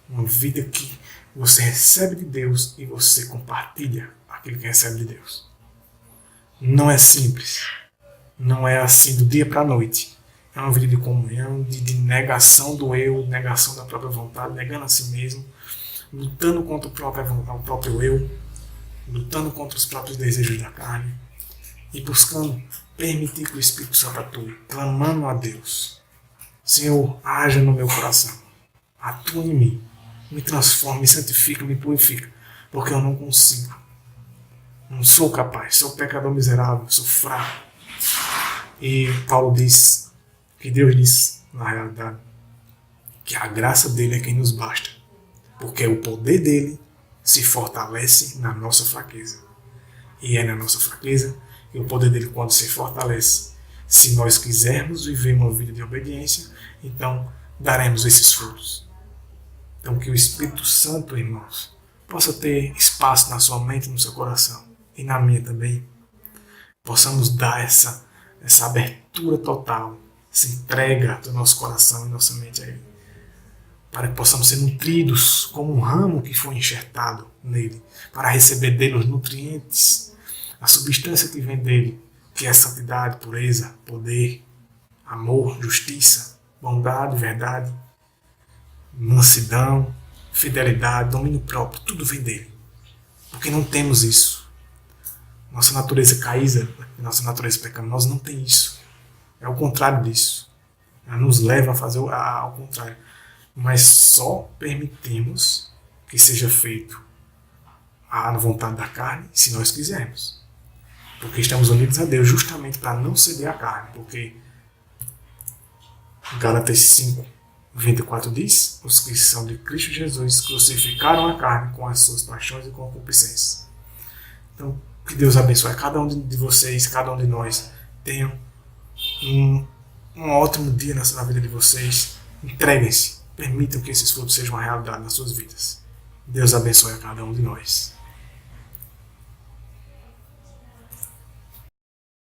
Uma vida que você recebe de Deus e você compartilha aquilo que recebe de Deus. Não é simples. Não é assim do dia para a noite. É uma vida de comunhão, de negação do eu, negação da própria vontade, negando a si mesmo, lutando contra o próprio eu, lutando contra os próprios desejos da carne e buscando permitir que o Espírito Santo atue, clamando a Deus: Senhor, haja no meu coração, atua em mim, me transforma, me santifica, me purifica, porque eu não consigo, não sou capaz, sou pecador miserável, sou fraco. E Paulo diz, que Deus diz, na realidade, que a graça dele é quem nos basta, porque o poder dele se fortalece na nossa fraqueza. E é na nossa fraqueza que o poder dele, quando se fortalece, se nós quisermos viver uma vida de obediência, então daremos esses frutos. Então que o Espírito Santo, irmãos, possa ter espaço na sua mente e no seu coração, e na minha também. Possamos dar essa abertura total, essa entrega do nosso coração e nossa mente a Ele, para que possamos ser nutridos como um ramo que foi enxertado nele, para receber dele os nutrientes, a substância que vem dele, que é santidade, pureza, poder, amor, justiça, bondade, verdade, mansidão, fidelidade, domínio próprio, tudo vem dele. Porque não temos isso. Nossa natureza caída, nossa natureza pecaminosa não tem isso. É o contrário disso. Ela nos leva a fazer ao contrário. Mas só permitimos que seja feito a vontade da carne se nós quisermos. Porque estamos unidos a Deus justamente para não ceder à carne. Porque Gálatas 5:24 diz: os que são de Cristo Jesus crucificaram a carne com as suas paixões e concupiscências. Então, que Deus abençoe cada um de vocês, cada um de nós. Tenham um ótimo dia na vida de vocês. Entreguem-se. Permitam que esses frutos sejam uma realidade nas suas vidas. Deus abençoe a cada um de nós.